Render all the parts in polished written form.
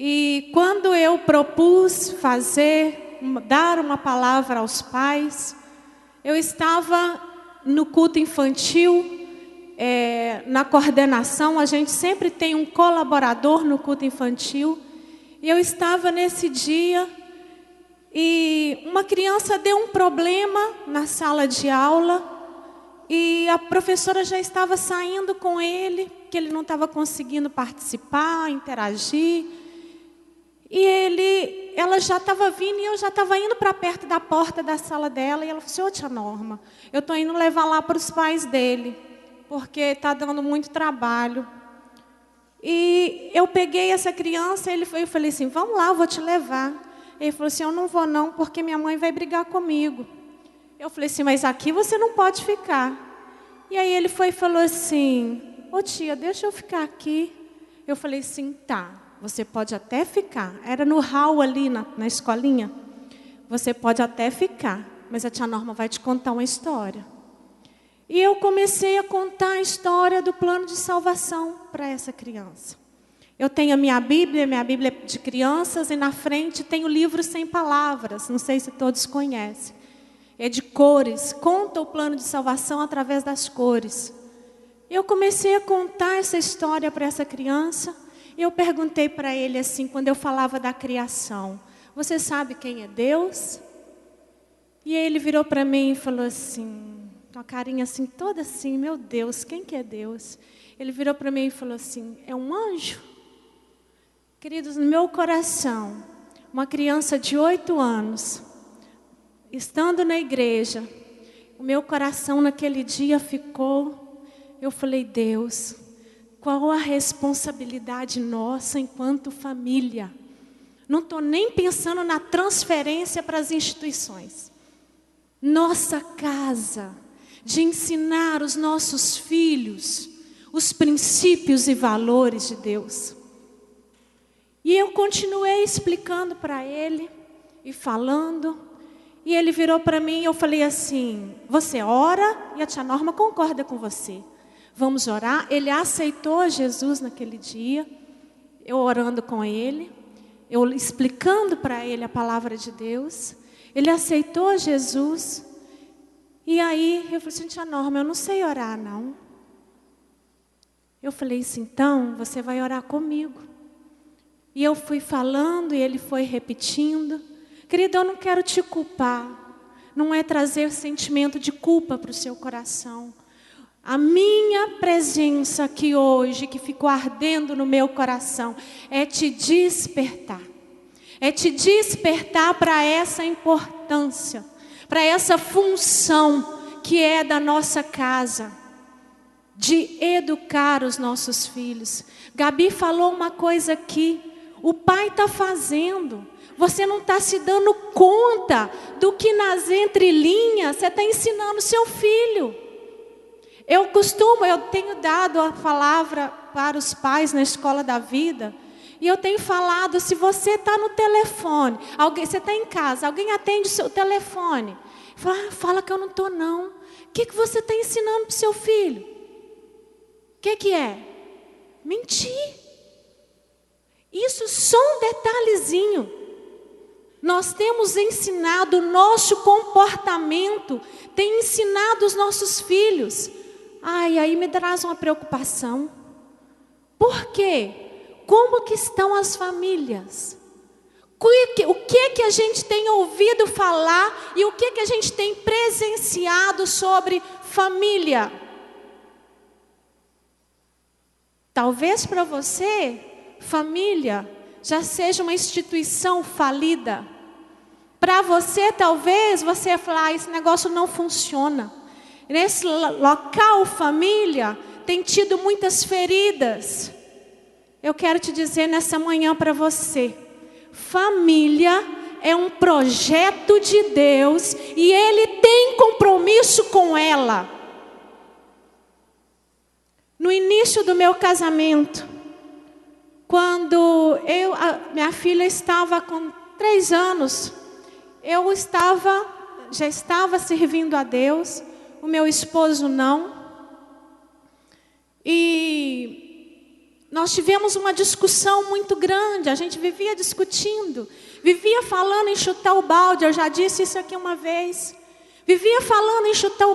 E quando eu propus dar uma palavra aos pais, eu estava no culto infantil, na coordenação. A gente sempre tem um colaborador no culto infantil. E eu estava nesse dia e uma criança deu um problema na sala de aula e a professora já estava saindo com ele, que ele não estava conseguindo participar, interagir. E ela já estava vindo e eu já estava indo para perto da porta da sala dela. E ela falou assim: ô tia Norma, eu estou indo levar lá para os pais dele, porque está dando muito trabalho. E eu peguei essa criança, eu falei assim: vamos lá, eu vou te levar. Ele falou assim: eu não vou não, porque minha mãe vai brigar comigo. Eu falei assim: mas aqui você não pode ficar. E aí ele foi e falou assim: ô tia, deixa eu ficar aqui. Eu falei assim: tá, você pode até ficar. Era no hall ali na escolinha. Você pode até ficar, mas a tia Norma vai te contar uma história. E eu comecei a contar a história do plano de salvação para essa criança. Eu tenho a minha Bíblia de crianças, e na frente tem o livro Sem Palavras, não sei se todos conhecem. É de cores, conta o plano de salvação através das cores. Eu comecei a contar essa história para essa criança, e eu perguntei para ele assim, quando eu falava da criação: você sabe quem é Deus? E ele virou para mim e falou assim, com a carinha assim, toda assim: meu Deus, quem que é Deus? Ele virou para mim e falou assim: é um anjo? Queridos, no meu coração, uma criança de 8 anos, estando na igreja, o meu coração naquele dia ficou, eu falei: Deus, qual a responsabilidade nossa enquanto família? Não estou nem pensando na transferência para as instituições. Nossa casa, de ensinar os nossos filhos os princípios e valores de Deus. E eu continuei explicando para ele e falando, e ele virou para mim e eu falei assim: você ora e a tia Norma concorda com você. Vamos orar. Ele aceitou Jesus naquele dia, eu orando com ele, eu explicando para ele a palavra de Deus. Ele aceitou Jesus. E aí eu falei assim: tia Norma, eu não sei orar não. Eu falei assim: então você vai orar comigo. E eu fui falando e ele foi repetindo. Querido, eu não quero te culpar. Não é trazer sentimento de culpa para o seu coração. A minha presença aqui hoje, que ficou ardendo no meu coração, é te despertar. É te despertar para essa importância, para essa função que é da nossa casa, de educar os nossos filhos. Gabi falou uma coisa aqui: o pai está fazendo, você não está se dando conta do que nas entrelinhas você está ensinando seu filho. Eu tenho dado a palavra para os pais na escola da vida, e eu tenho falado: se você está no telefone, você está em casa, alguém atende o seu telefone, fala que eu não estou não. O que você está ensinando para o seu filho? O que é? Mentir. Isso só um detalhezinho. Nós temos ensinado o nosso comportamento, tem ensinado os nossos filhos. Aí me traz uma preocupação. Por quê? Como que estão as famílias? O que a gente tem ouvido falar e o que a gente tem presenciado sobre família? Talvez para você, família já seja uma instituição falida. Para você, talvez, você falar: esse negócio não funciona. Nesse local, família, tem tido muitas feridas. Eu quero te dizer nessa manhã para você: família é um projeto de Deus e Ele tem compromisso com ela. No início do meu casamento, quando minha filha estava com 3 anos, já estava servindo a Deus, o meu esposo não. E nós tivemos uma discussão muito grande, a gente vivia discutindo, vivia falando em chutar o balde, eu já disse isso aqui uma vez. Vivia falando em chutar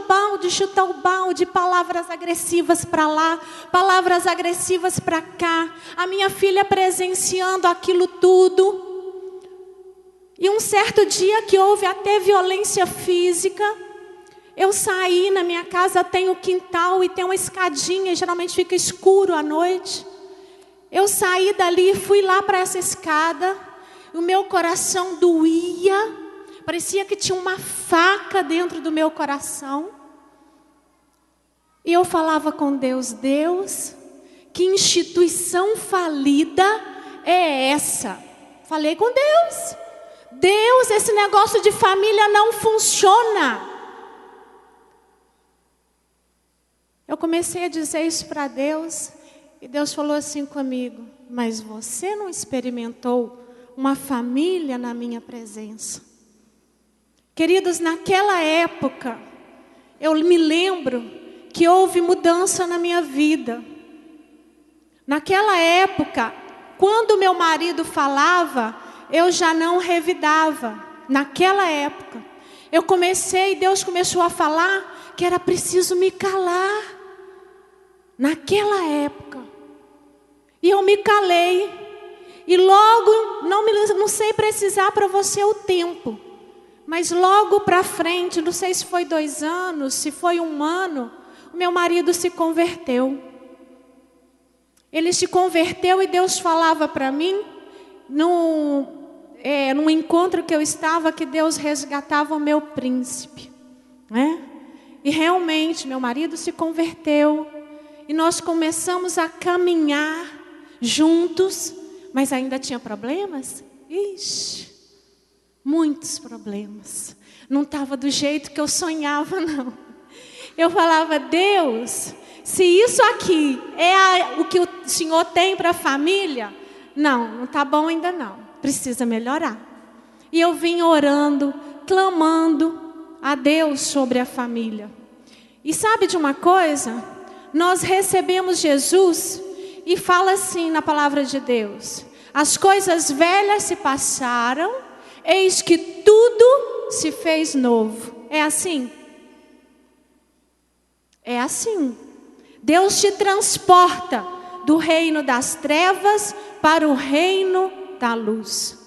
o balde, palavras agressivas para lá, palavras agressivas para cá. A minha filha presenciando aquilo tudo. E um certo dia que houve até violência física, eu saí, na minha casa tem o quintal e tem uma escadinha, geralmente fica escuro à noite. Eu saí dali, fui lá para essa escada, o meu coração doía. Parecia que tinha uma faca dentro do meu coração. E eu falava com Deus: Deus, que instituição falida é essa? Falei com Deus. Deus, esse negócio de família não funciona. Eu comecei a dizer isso para Deus. E Deus falou assim comigo: mas você não experimentou uma família na minha presença? Queridos, naquela época, eu me lembro que houve mudança na minha vida. Naquela época, quando meu marido falava, eu já não revidava. Naquela época, Deus começou a falar que era preciso me calar. Naquela época. E eu me calei. E logo, não sei precisar para você o tempo. Mas logo para frente, não sei se foi 2 anos, se foi 1 ano, o meu marido se converteu. Ele se converteu e Deus falava para mim, num encontro que eu estava, que Deus resgatava o meu príncipe. Né? E realmente, meu marido se converteu. E nós começamos a caminhar juntos, mas ainda tinha problemas? Ixi! Muitos problemas. Não estava do jeito que eu sonhava, não. Eu falava: Deus, se isso aqui é o que o Senhor tem para a família, não está bom ainda não. Precisa melhorar. E eu vim orando, clamando a Deus sobre a família. E sabe de uma coisa? Nós recebemos Jesus e fala assim na palavra de Deus: as coisas velhas se passaram, eis que tudo se fez novo. É assim? É assim. Deus te transporta do reino das trevas para o reino da luz.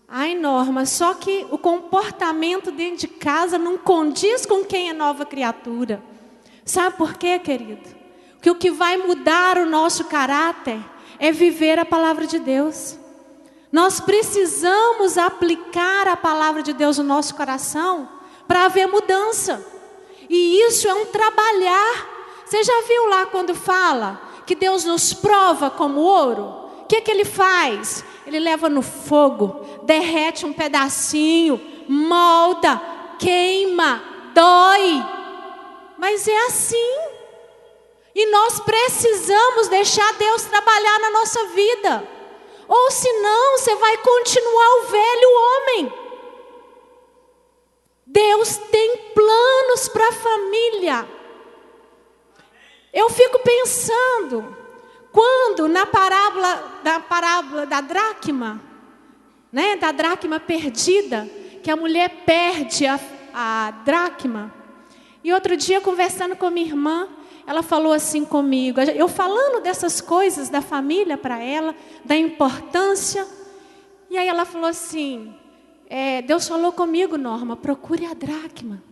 Ai, Norma, só que o comportamento dentro de casa não condiz com quem é nova criatura. Sabe por quê, querido? Que o que vai mudar o nosso caráter é viver a palavra de Deus. Nós precisamos aplicar a palavra de Deus no nosso coração para haver mudança. E isso é um trabalhar. Você já viu lá quando fala que Deus nos prova como ouro? O que Ele faz? Ele leva no fogo, derrete um pedacinho, molda, queima, dói. Mas é assim. E nós precisamos deixar Deus trabalhar na nossa vida. Ou senão você vai continuar o velho homem. Deus tem planos para a família. Eu fico pensando, quando na parábola da dracma, né, da dracma perdida, que a mulher perde a dracma. E outro dia, conversando com minha irmã, ela falou assim comigo, eu falando dessas coisas da família para ela, da importância. E aí ela falou assim, Deus falou comigo, Norma, procure a dracma.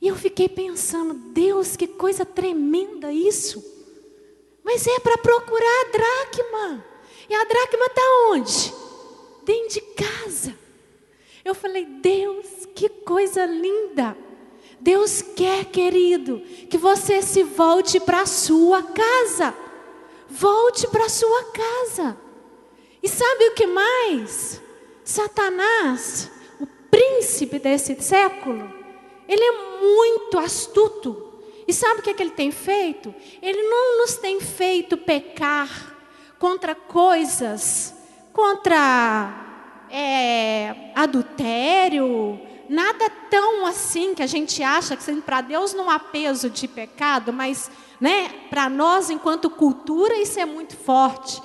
E eu fiquei pensando, Deus, que coisa tremenda isso. Mas é para procurar a dracma. E a dracma está onde? Dentro de casa. Eu falei, Deus, que coisa linda. Deus quer, querido, que você se volte para a sua casa. Volte para a sua casa. E sabe o que mais? Satanás, o príncipe desse século, ele é muito astuto. E sabe o que ele tem feito? Ele não nos tem feito pecar contra coisas, contra adultério, nada tão assim que a gente acha que para Deus não há peso de pecado, mas né? Para nós, enquanto cultura, isso é muito forte.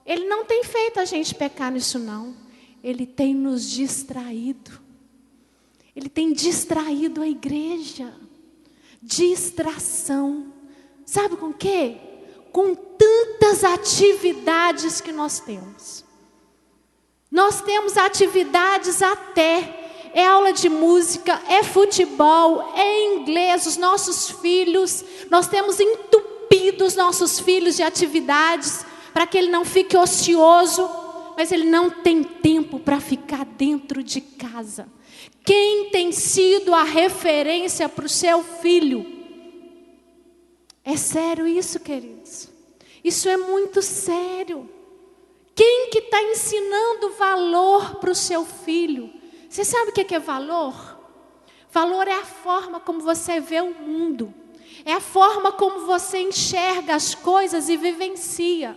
Ele não tem feito a gente pecar nisso, não. Ele tem nos distraído. Ele tem distraído a igreja. Distração. Sabe com o quê? Com tantas atividades que nós temos. Nós temos atividades até. É aula de música, é futebol, é inglês. Os nossos filhos, nós temos entupido os nossos filhos de atividades para que ele não fique ocioso, mas ele não tem tempo para ficar dentro de casa. Quem tem sido a referência para o seu filho? É sério isso, queridos? Isso é muito sério. Quem que está ensinando valor para o seu filho? Você sabe o que é valor? Valor é a forma como você vê o mundo. É a forma como você enxerga as coisas e vivencia.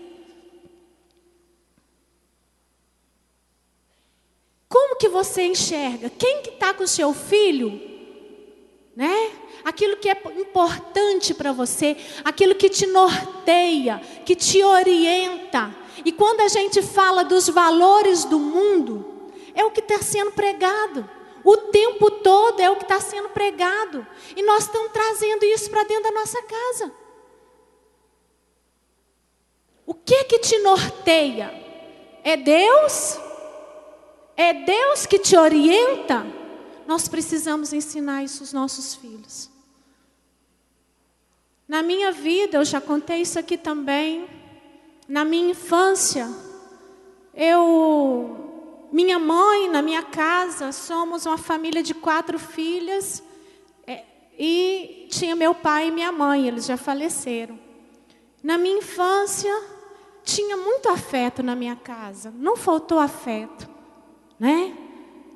Como que você enxerga? Quem que está com o seu filho? Né? Aquilo que é importante para você, aquilo que te norteia, que te orienta. E quando a gente fala dos valores do mundo, é o que está sendo pregado. O tempo todo é o que está sendo pregado. E nós estamos trazendo isso para dentro da nossa casa. O que te norteia? É Deus? É Deus que te orienta? Nós precisamos ensinar isso aos nossos filhos. Na minha vida, eu já contei isso aqui também. Na minha infância, minha mãe, na minha casa, somos uma família de 4 filhas. E tinha meu pai e minha mãe, eles já faleceram. Na minha infância, tinha muito afeto na minha casa. Não faltou afeto, né?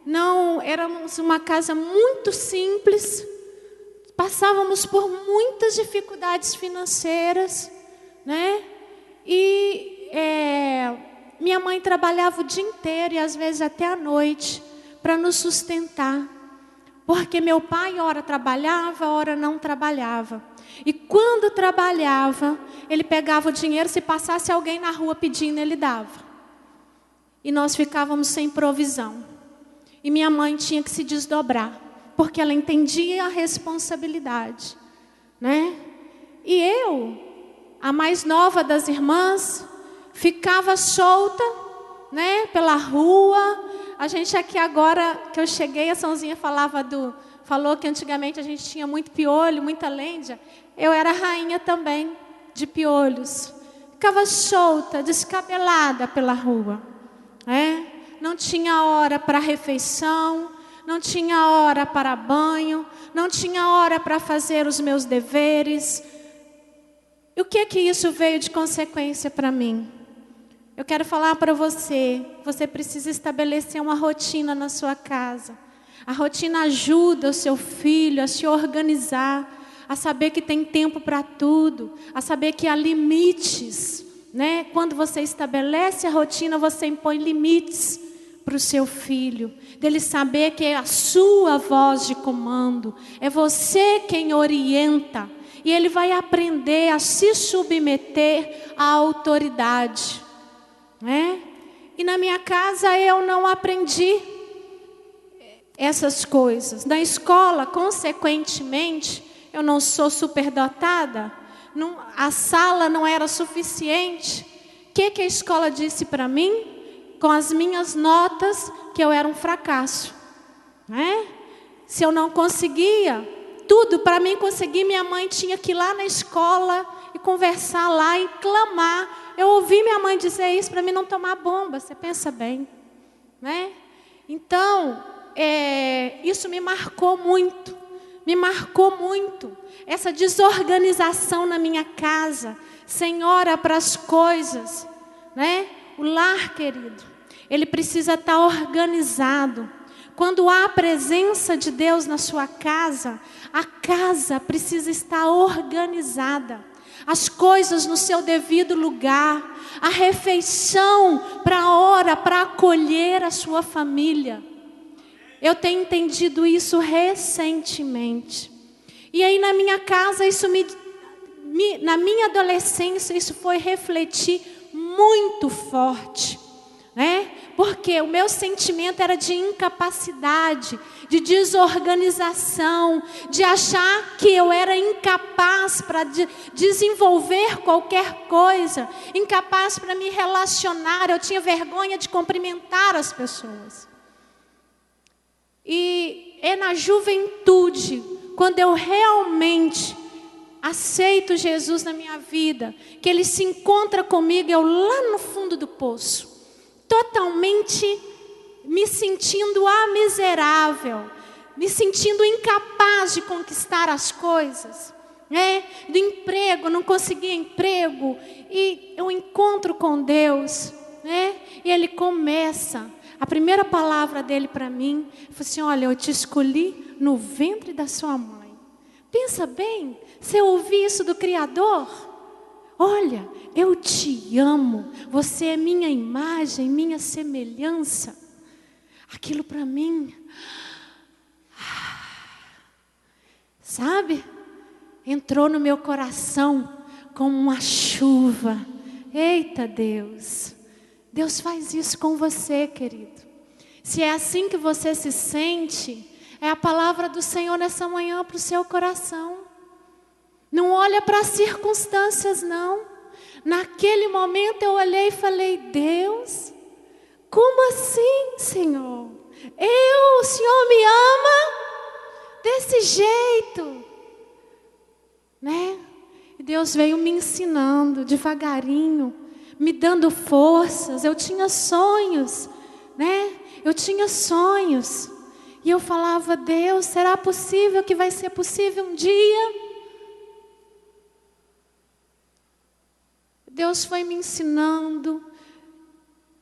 Não, éramos uma casa muito simples. Passávamos por muitas dificuldades financeiras, né? E minha mãe trabalhava o dia inteiro e às vezes até a noite para nos sustentar. Porque meu pai, ora trabalhava, ora não trabalhava. E quando trabalhava, ele pegava o dinheiro, se passasse alguém na rua pedindo, ele dava. E nós ficávamos sem provisão. E minha mãe tinha que se desdobrar, porque ela entendia a responsabilidade, né? E eu, a mais nova das irmãs, ficava solta, né, pela rua. A gente aqui agora, que eu cheguei, a Sãozinha falou que antigamente a gente tinha muito piolho, muita lêndia. Eu era rainha também de piolhos. Ficava solta, descabelada pela rua, né? Não tinha hora para refeição, não tinha hora para banho, não tinha hora para fazer os meus deveres. E o que isso veio de consequência para mim? Eu quero falar para você, você precisa estabelecer uma rotina na sua casa. A rotina ajuda o seu filho a se organizar, a saber que tem tempo para tudo, a saber que há limites, né? Quando você estabelece a rotina, você impõe limites para o seu filho, dele saber que é a sua voz de comando, é você quem orienta, e ele vai aprender a se submeter à autoridade, né? E na minha casa eu não aprendi essas coisas. Na escola, consequentemente, eu não sou superdotada, a sala não era suficiente. O que a escola disse para mim? Com as minhas notas, que eu era um fracasso, né? Se eu não conseguia, tudo para mim conseguir, minha mãe tinha que ir lá na escola e conversar lá e clamar. Eu ouvi minha mãe dizer isso para mim não tomar bomba, você pensa bem, né? Então, isso me marcou muito, essa desorganização na minha casa, sem hora para as coisas, né? O lar, querido, ele precisa estar organizado. Quando há a presença de Deus na sua casa, a casa precisa estar organizada. As coisas no seu devido lugar. A refeição para a hora, para acolher a sua família. Eu tenho entendido isso recentemente. E aí na minha casa isso me na minha adolescência, isso foi refletir muito forte, né? Porque o meu sentimento era de incapacidade, de desorganização, de achar que eu era incapaz para desenvolver qualquer coisa, incapaz para me relacionar. Eu tinha vergonha de cumprimentar as pessoas. E é na juventude, quando eu realmente aceito Jesus na minha vida, que Ele se encontra comigo, eu lá no fundo do poço, totalmente me sentindo miserável, me sentindo incapaz de conquistar as coisas, né? Do emprego, não conseguia emprego, e eu encontro com Deus, né? E Ele começa, a primeira palavra dele para mim, foi assim: olha, eu te escolhi no ventre da sua mãe. Pensa bem, você ouvir isso do Criador? Olha, eu te amo, você é minha imagem, minha semelhança. Aquilo para mim, sabe? Entrou no meu coração como uma chuva. Eita Deus, Deus faz isso com você, querido. Se é assim que você se sente, é a palavra do Senhor nessa manhã para o seu coração. Não olha para as circunstâncias, não. Naquele momento eu olhei e falei: Deus, como assim, Senhor? O Senhor me ama desse jeito, né? E Deus veio me ensinando devagarinho, me dando forças. Eu tinha sonhos, né? Eu tinha sonhos. E eu falava: Deus, será possível que vai ser possível um dia? Deus foi me ensinando.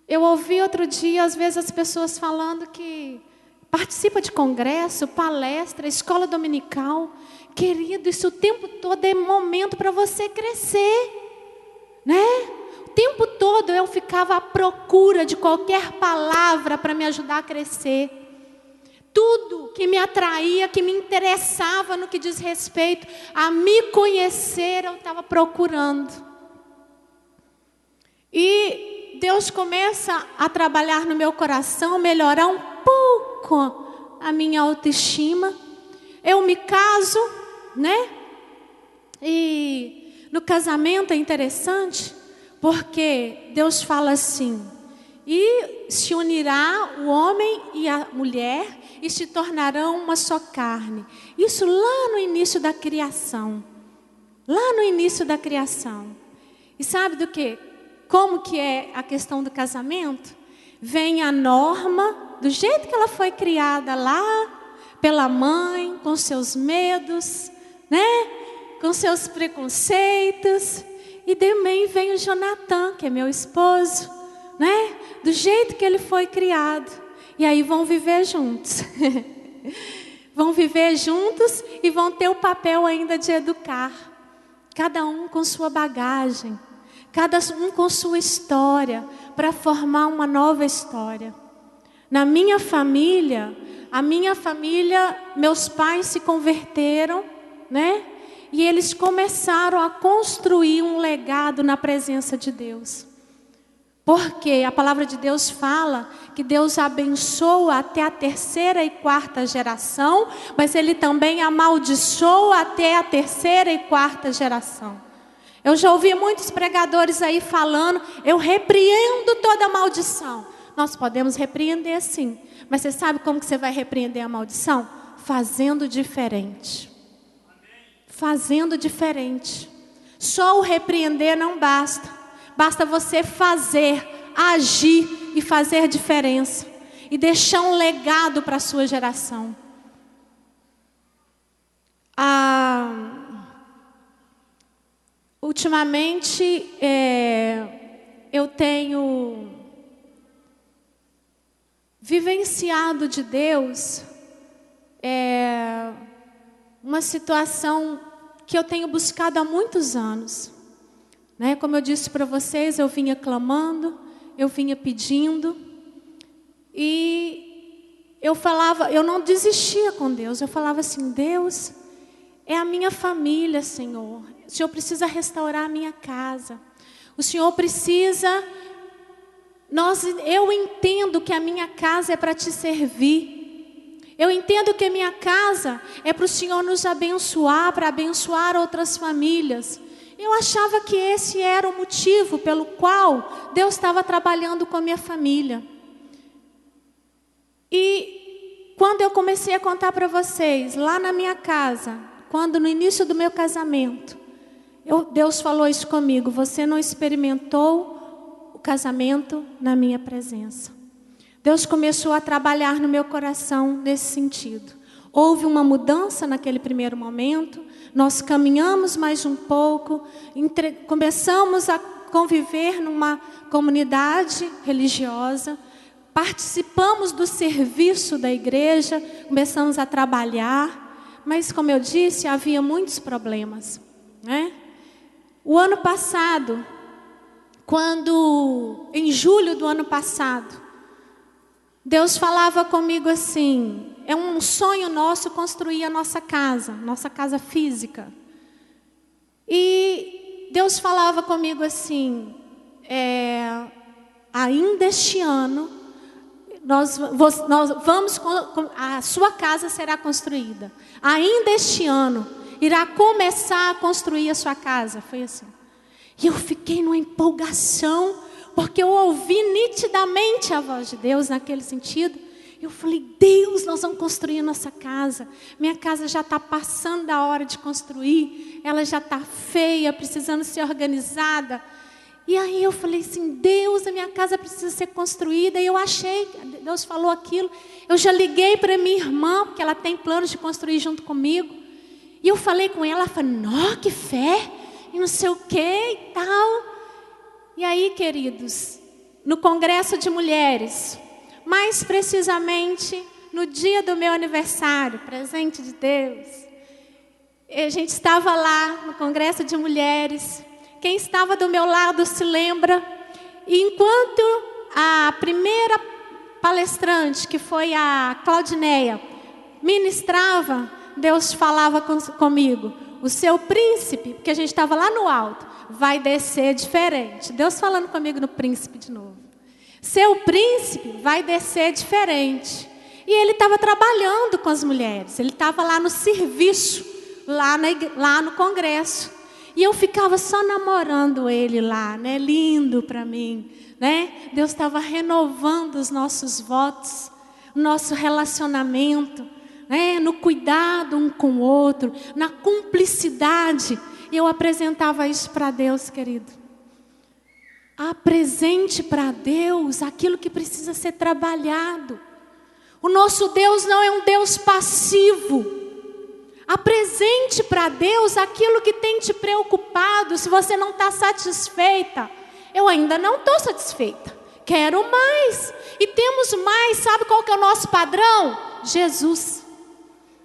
Eu ouvi outro dia, às vezes, as pessoas falando que participa de congresso, palestra, escola dominical. Querido, isso o tempo todo é momento para você crescer, né? O tempo todo eu ficava à procura de qualquer palavra para me ajudar a crescer. Tudo que me atraía, que me interessava no que diz respeito a me conhecer, eu estava procurando. E Deus começa a trabalhar no meu coração, melhorar um pouco a minha autoestima. Eu me caso, né? E no casamento é interessante, porque Deus fala assim: e se unirá o homem e a mulher e se tornarão uma só carne. Isso lá no início da criação. Lá no início da criação. E sabe do que? Como que é a questão do casamento? Vem a norma, do jeito que ela foi criada lá, pela mãe, com seus medos, né? Com seus preconceitos. E também vem o Jonathan, que é meu esposo, né? Do jeito que ele foi criado. E aí vão viver juntos. Vão viver juntos e vão ter o papel ainda de educar. Cada um com sua bagagem. Cada um com sua história, para formar uma nova história. Na minha família, meus pais se converteram, né? E eles começaram a construir um legado na presença de Deus. Porque a palavra de Deus fala que Deus abençoa até a 3ª e 4ª geração, mas Ele também amaldiçoa até a 3ª e 4ª geração. Eu já ouvi muitos pregadores aí falando: eu repreendo toda maldição. Nós podemos repreender sim, mas você sabe como que você vai repreender a maldição? Fazendo diferente. Fazendo diferente. Só o repreender não basta. Basta você fazer, agir e fazer diferença. E deixar um legado para a sua geração. Ultimamente, eu tenho vivenciado de Deus uma situação que eu tenho buscado há muitos anos. Né? Como eu disse para vocês, eu vinha clamando, eu vinha pedindo. E eu não desistia com Deus. Eu falava assim: Deus, é a minha família, Senhor. O Senhor precisa restaurar a minha casa. O Senhor precisa... Eu entendo que a minha casa é para te servir. Eu entendo que a minha casa é para o Senhor nos abençoar, para abençoar outras famílias. Eu achava que esse era o motivo pelo qual Deus estava trabalhando com a minha família. E quando eu comecei a contar para vocês, lá na minha casa, quando no início do meu casamento, Deus falou isso comigo: você não experimentou o casamento na minha presença. Deus começou a trabalhar no meu coração nesse sentido. Houve uma mudança naquele primeiro momento, nós caminhamos mais um pouco, começamos a conviver numa comunidade religiosa, participamos do serviço da igreja, começamos a trabalhar, mas como eu disse, havia muitos problemas, né? O ano passado, em julho do ano passado, Deus falava comigo assim: é um sonho nosso construir a nossa casa física. E Deus falava comigo assim: ainda este ano, a sua casa será construída. Ainda este ano, irá começar a construir a sua casa. Foi assim. E eu fiquei numa empolgação, porque eu ouvi nitidamente a voz de Deus naquele sentido. Eu falei: Deus, nós vamos construir a nossa casa. Minha casa já está passando da hora de construir. Ela já está feia, precisando ser organizada. E aí eu falei assim: Deus, a minha casa precisa ser construída. E eu achei, Deus falou aquilo. Eu já liguei para minha irmã, porque ela tem planos de construir junto comigo. E eu falei com ela, ela falou: nó, que fé, e não sei o que e tal. E aí, queridos, no Congresso de Mulheres, mais precisamente no dia do meu aniversário, presente de Deus, a gente estava lá no Congresso de Mulheres. Quem estava do meu lado se lembra. E enquanto a primeira palestrante, que foi a Claudineia, ministrava, Deus falava comigo: o seu príncipe, porque a gente estava lá no alto, vai descer diferente. Deus falando comigo no príncipe de novo. Seu príncipe vai descer diferente. E ele estava trabalhando com as mulheres. Ele estava lá no serviço, lá no congresso. E eu ficava só namorando ele lá, né? Lindo para mim, né? Deus estava renovando os nossos votos, o nosso relacionamento, né? No cuidado um com o outro, na cumplicidade. E eu apresentava isso para Deus, querido. Apresente para Deus aquilo que precisa ser trabalhado. O nosso Deus não é um Deus passivo. Apresente para Deus aquilo que tem te preocupado. Se você não está satisfeita, eu ainda não estou satisfeita, quero mais. E temos mais. Sabe qual que é o nosso padrão? Jesus.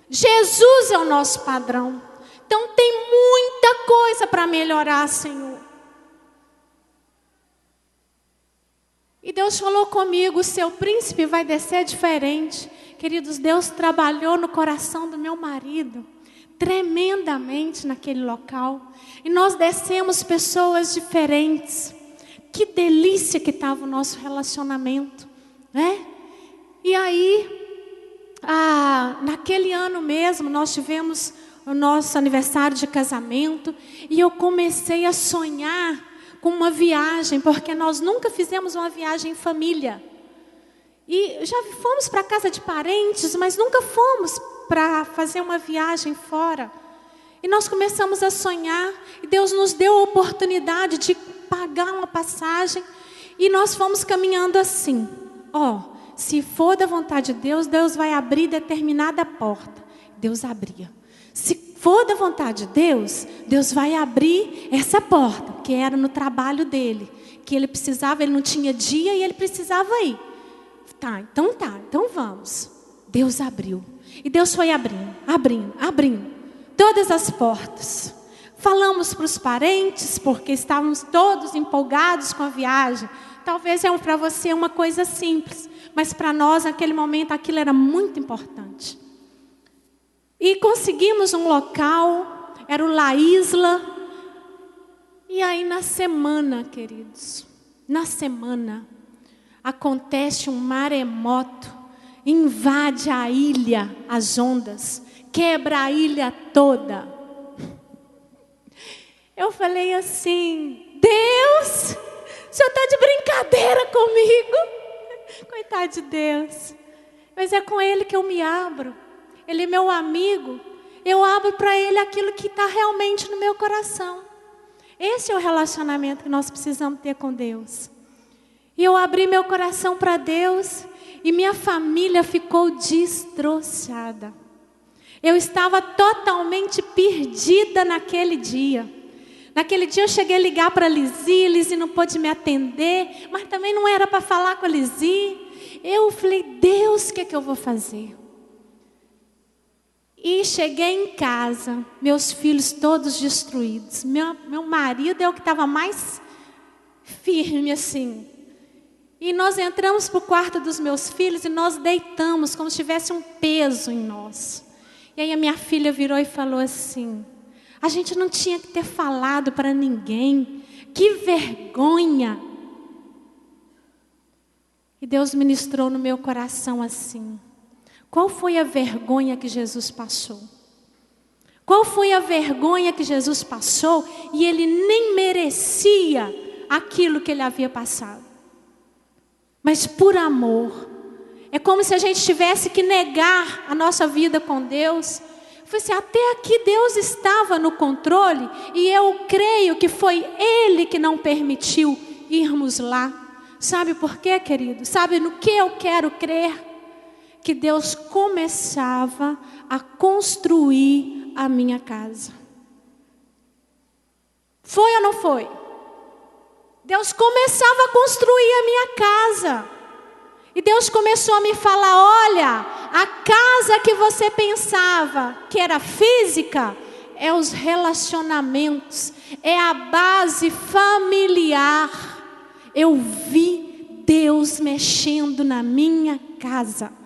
Jesus é o nosso padrão. Então tem muita coisa para melhorar, Senhor. E Deus falou comigo: o seu príncipe vai descer diferente. Queridos, Deus trabalhou no coração do meu marido tremendamente naquele local. E nós descemos pessoas diferentes. Que delícia que estava o nosso relacionamento, né? E aí, naquele ano mesmo, nós tivemos o nosso aniversário de casamento. E eu comecei a sonhar com uma viagem, porque nós nunca fizemos uma viagem em família. E já fomos para a casa de parentes, mas nunca fomos para fazer uma viagem fora. E nós começamos a sonhar, e Deus nos deu a oportunidade de pagar uma passagem. E nós fomos caminhando assim: se for da vontade de Deus, Deus vai abrir determinada porta. Deus abria. Se for da vontade de Deus, Deus vai abrir essa porta, que era no trabalho dele, que ele precisava, ele não tinha dia e ele precisava ir. Então vamos. Deus abriu. E Deus foi abrindo todas as portas. Falamos para os parentes, porque estávamos todos empolgados com a viagem. Talvez para você uma coisa simples, mas para nós, naquele momento, aquilo era muito importante. E conseguimos um local, era o La Isla, E aí na semana, queridos, na semana, acontece um maremoto, invade a ilha, as ondas, quebra a ilha toda. Eu falei assim, Deus, o Senhor está de brincadeira comigo? Coitado de Deus. Mas é com Ele que eu me abro. Ele é meu amigo. Eu abro para Ele aquilo que está realmente no meu coração. Esse é o relacionamento que nós precisamos ter com Deus. E eu abri meu coração para Deus e minha família ficou destroçada. Eu estava totalmente perdida naquele dia. Naquele dia eu cheguei a ligar para a Lizzie não pôde me atender, mas também não era para falar com a Lizzie. Eu falei, Deus, o que é que eu vou fazer? E cheguei em casa, meus filhos todos destruídos. Meu marido é o que estava mais firme assim. E nós entramos para o quarto dos meus filhos e nós deitamos como se tivesse um peso em nós. E aí a minha filha virou e falou assim, a gente não tinha que ter falado para ninguém, que vergonha. E Deus ministrou no meu coração assim, qual foi a vergonha que Jesus passou? Qual foi a vergonha que Jesus passou e Ele nem merecia aquilo que Ele havia passado? Mas por amor, é como se a gente tivesse que negar a nossa vida com Deus. Foi assim, até aqui Deus estava no controle e eu creio que foi Ele que não permitiu irmos lá. Sabe por quê, querido? Sabe no que eu quero crer? Que Deus começava a construir a minha casa. Foi ou não foi? Deus começava a construir a minha casa. E Deus começou a me falar, olha, a casa que você pensava que era física, é os relacionamentos, é a base familiar. Eu vi Deus mexendo na minha casa.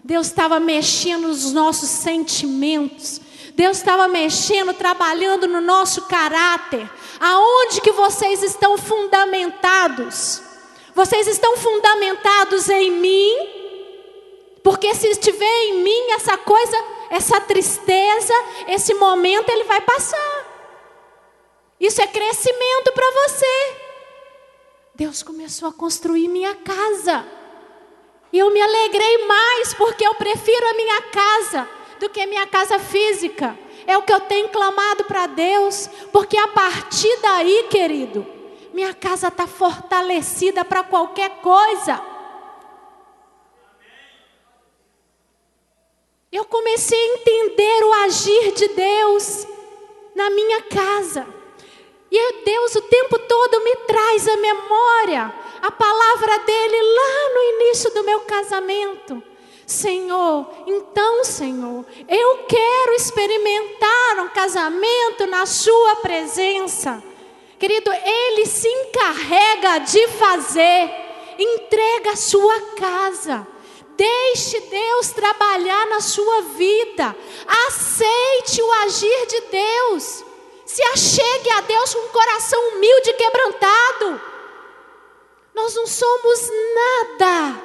Deus estava mexendo nos nossos sentimentos. Deus estava mexendo, trabalhando no nosso caráter. Aonde que vocês estão fundamentados? Vocês estão fundamentados em mim? Porque se estiver em mim essa coisa, essa tristeza, esse momento, ele vai passar. Isso é crescimento para você. Deus começou a construir minha casa. E eu me alegrei mais, porque eu prefiro a minha casa do que a minha casa física. É o que eu tenho clamado para Deus, porque a partir daí, querido, minha casa está fortalecida para qualquer coisa. Eu comecei a entender o agir de Deus na minha casa. E Deus o tempo todo me traz à memória a palavra dele lá no início do meu casamento. Senhor, então Senhor, eu quero experimentar um casamento na sua presença. Querido, Ele se encarrega de fazer. Entrega a sua casa. Deixe Deus trabalhar na sua vida. Aceite o agir de Deus. Se achegue a Deus com um coração humilde e quebrantado. Nós não somos nada.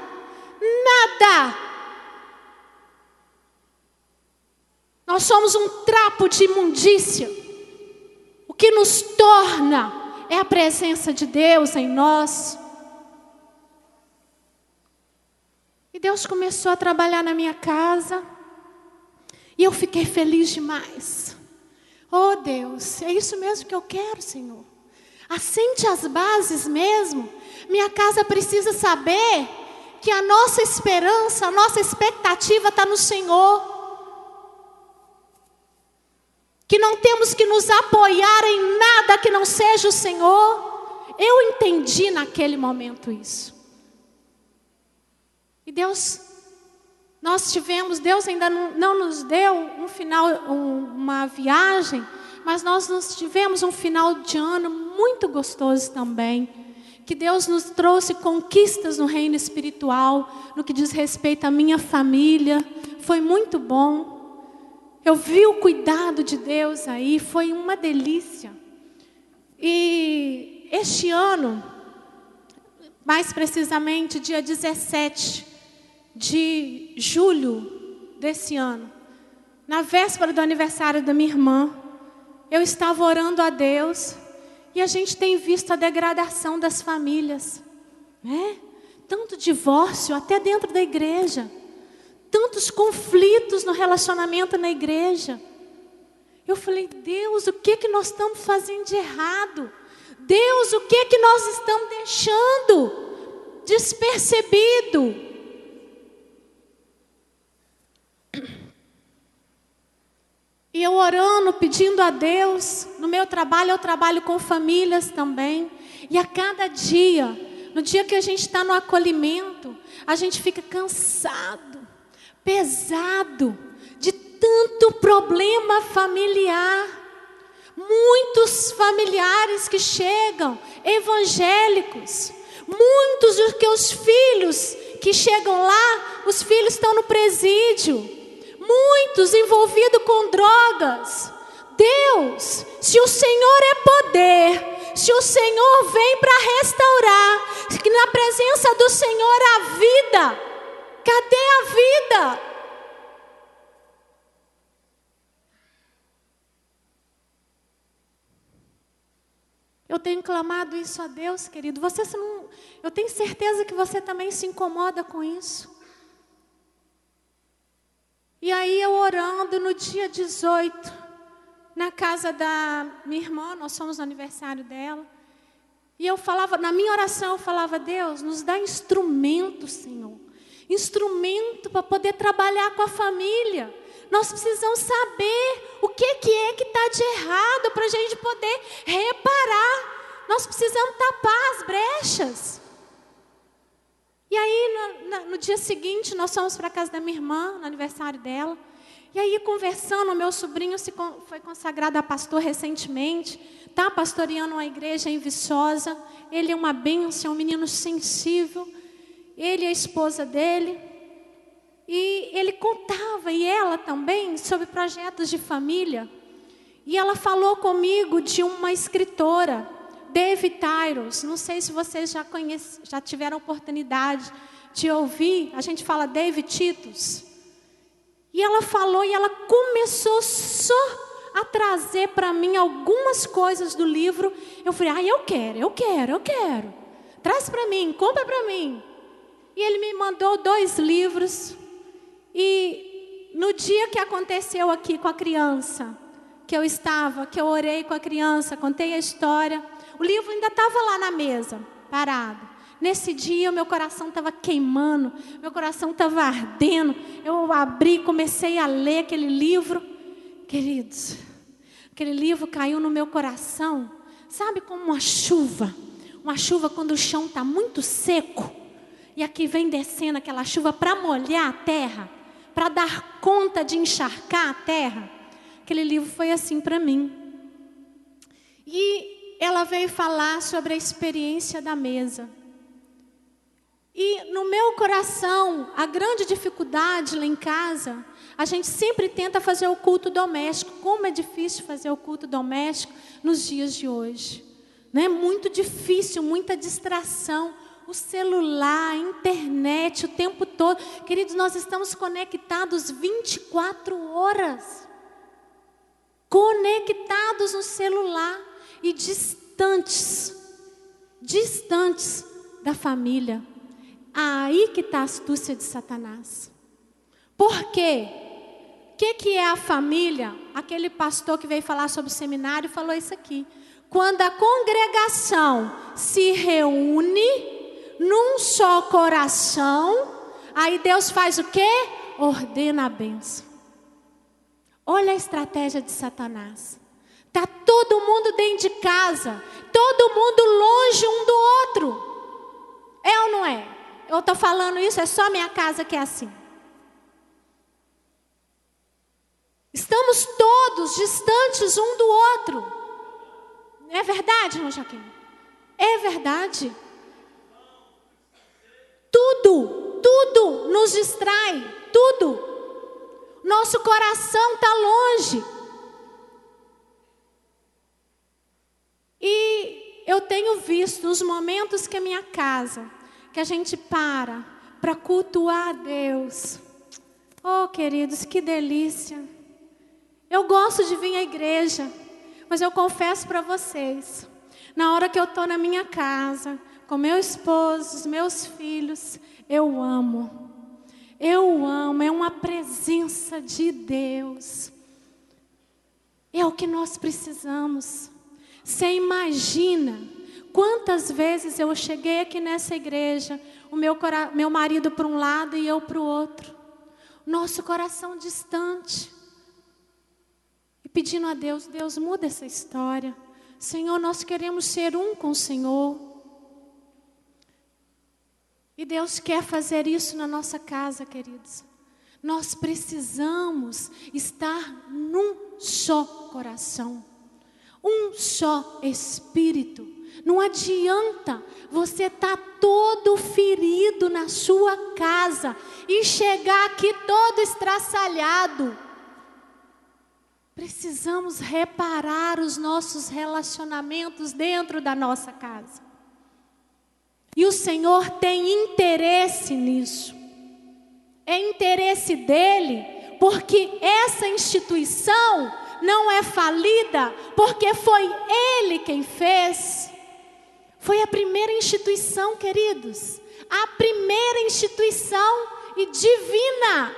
Nada. Nós somos um trapo de imundícia. O que nos torna é a presença de Deus em nós. E Deus começou a trabalhar na minha casa. E eu fiquei feliz demais. Oh Deus, é isso mesmo que eu quero, Senhor. Assente as bases mesmo. Minha casa precisa saber que a nossa esperança, a nossa expectativa está no Senhor. Que não temos que nos apoiar em nada que não seja o Senhor. Eu entendi naquele momento isso. E Deus, Deus ainda não nos deu um final, uma viagem, mas nós tivemos um final de ano muito gostoso também. Que Deus nos trouxe conquistas no reino espiritual, no que diz respeito à minha família. Foi muito bom. Eu vi o cuidado de Deus aí, foi uma delícia. E este ano, mais precisamente dia 17 de julho desse ano, na véspera do aniversário da minha irmã, eu estava orando a Deus e a gente tem visto a degradação das famílias, né? Tanto divórcio até dentro da igreja, tantos conflitos no relacionamento na igreja. Eu falei, Deus, o que nós estamos fazendo de errado? Deus, o que nós estamos deixando despercebido? E eu orando, pedindo a Deus. No meu trabalho, eu trabalho com famílias também. E a cada dia, no dia que a gente está no acolhimento, a gente fica cansado, pesado, de tanto problema familiar. Muitos familiares que chegam, evangélicos, muitos dos que os filhos que chegam lá, os filhos estão no presídio. Muitos envolvidos com drogas. Deus, se o Senhor é poder, se o Senhor vem para restaurar, que na presença do Senhor há vida, cadê a vida? Eu tenho clamado isso a Deus, querido. Eu tenho certeza que você também se incomoda com isso. E aí eu orando no dia 18, na casa da minha irmã, nós fomos no aniversário dela. E eu falava, na minha oração eu falava, Deus, nos dá instrumento, Senhor. Instrumento para poder trabalhar com a família. Nós precisamos saber o que é que está de errado para a gente poder reparar. Nós precisamos tapar as brechas. E aí, no dia seguinte, nós fomos para a casa da minha irmã, no aniversário dela. E aí, conversando, o meu sobrinho foi consagrado a pastor recentemente. Está pastoreando uma igreja em Viçosa. Ele é uma bênção, é um menino sensível. Ele e a esposa dele. E ele contava, e ela também, sobre projetos de família. E ela falou comigo de uma escritora, Dave Tyros. Não sei se vocês já tiveram oportunidade de ouvir. A gente fala Dave Titus. E ela falou, e ela começou só a trazer para mim algumas coisas do livro. Eu falei, eu quero. Traz para mim, compra para mim. E ele me mandou 2 livros. E no dia que aconteceu aqui com a criança, que eu orei com a criança, contei a história, o livro ainda estava lá na mesa, parado. Nesse dia, o meu coração estava queimando, meu coração estava ardendo. Eu abri, comecei a ler aquele livro. Queridos, aquele livro caiu no meu coração, sabe, como uma chuva. Uma chuva quando o chão está muito seco. E aqui vem descendo aquela chuva para molhar a terra, para dar conta de encharcar a terra. Aquele livro foi assim para mim. E ela veio falar sobre a experiência da mesa. E no meu coração, a grande dificuldade lá em casa, a gente sempre tenta fazer o culto doméstico. Como é difícil fazer o culto doméstico nos dias de hoje. Não é muito difícil, muita distração. O celular, a internet, o tempo todo. Queridos, nós estamos conectados 24 horas. Conectados no celular. E distantes da família. Aí que está a astúcia de Satanás. Por quê? O que é a família? Aquele pastor que veio falar sobre o seminário falou isso aqui. Quando a congregação se reúne num só coração, aí Deus faz o quê? Ordena a bênção. Olha a estratégia de Satanás. Está todo mundo dentro de casa, todo mundo longe um do outro. É ou não é? Eu estou falando isso, é só minha casa que é assim. Estamos todos distantes um do outro. É verdade, irmão Joaquim? É verdade. Tudo nos distrai, tudo. Nosso coração está longe. E visto os momentos que a minha casa, que a gente para cultuar a Deus. Oh, queridos, que delícia. Eu gosto de vir à igreja, mas eu confesso para vocês, na hora que eu estou na minha casa, com meu esposo, os meus filhos, eu amo. Eu amo, é uma presença de Deus. É o que nós precisamos. Você imagina quantas vezes eu cheguei aqui nessa igreja, o meu marido para um lado e eu para o outro. Nosso coração distante. E pedindo a Deus, Deus muda essa história. Senhor, nós queremos ser um com o Senhor. E Deus quer fazer isso na nossa casa, queridos. Nós precisamos estar num só coração, um só espírito. Não adianta você estar todo ferido na sua casa e chegar aqui todo estraçalhado. Precisamos reparar os nossos relacionamentos dentro da nossa casa. E o Senhor tem interesse nisso. É interesse dele, porque essa instituição não é falida, porque foi ele quem fez. Foi a primeira instituição, queridos. A primeira instituição e divina.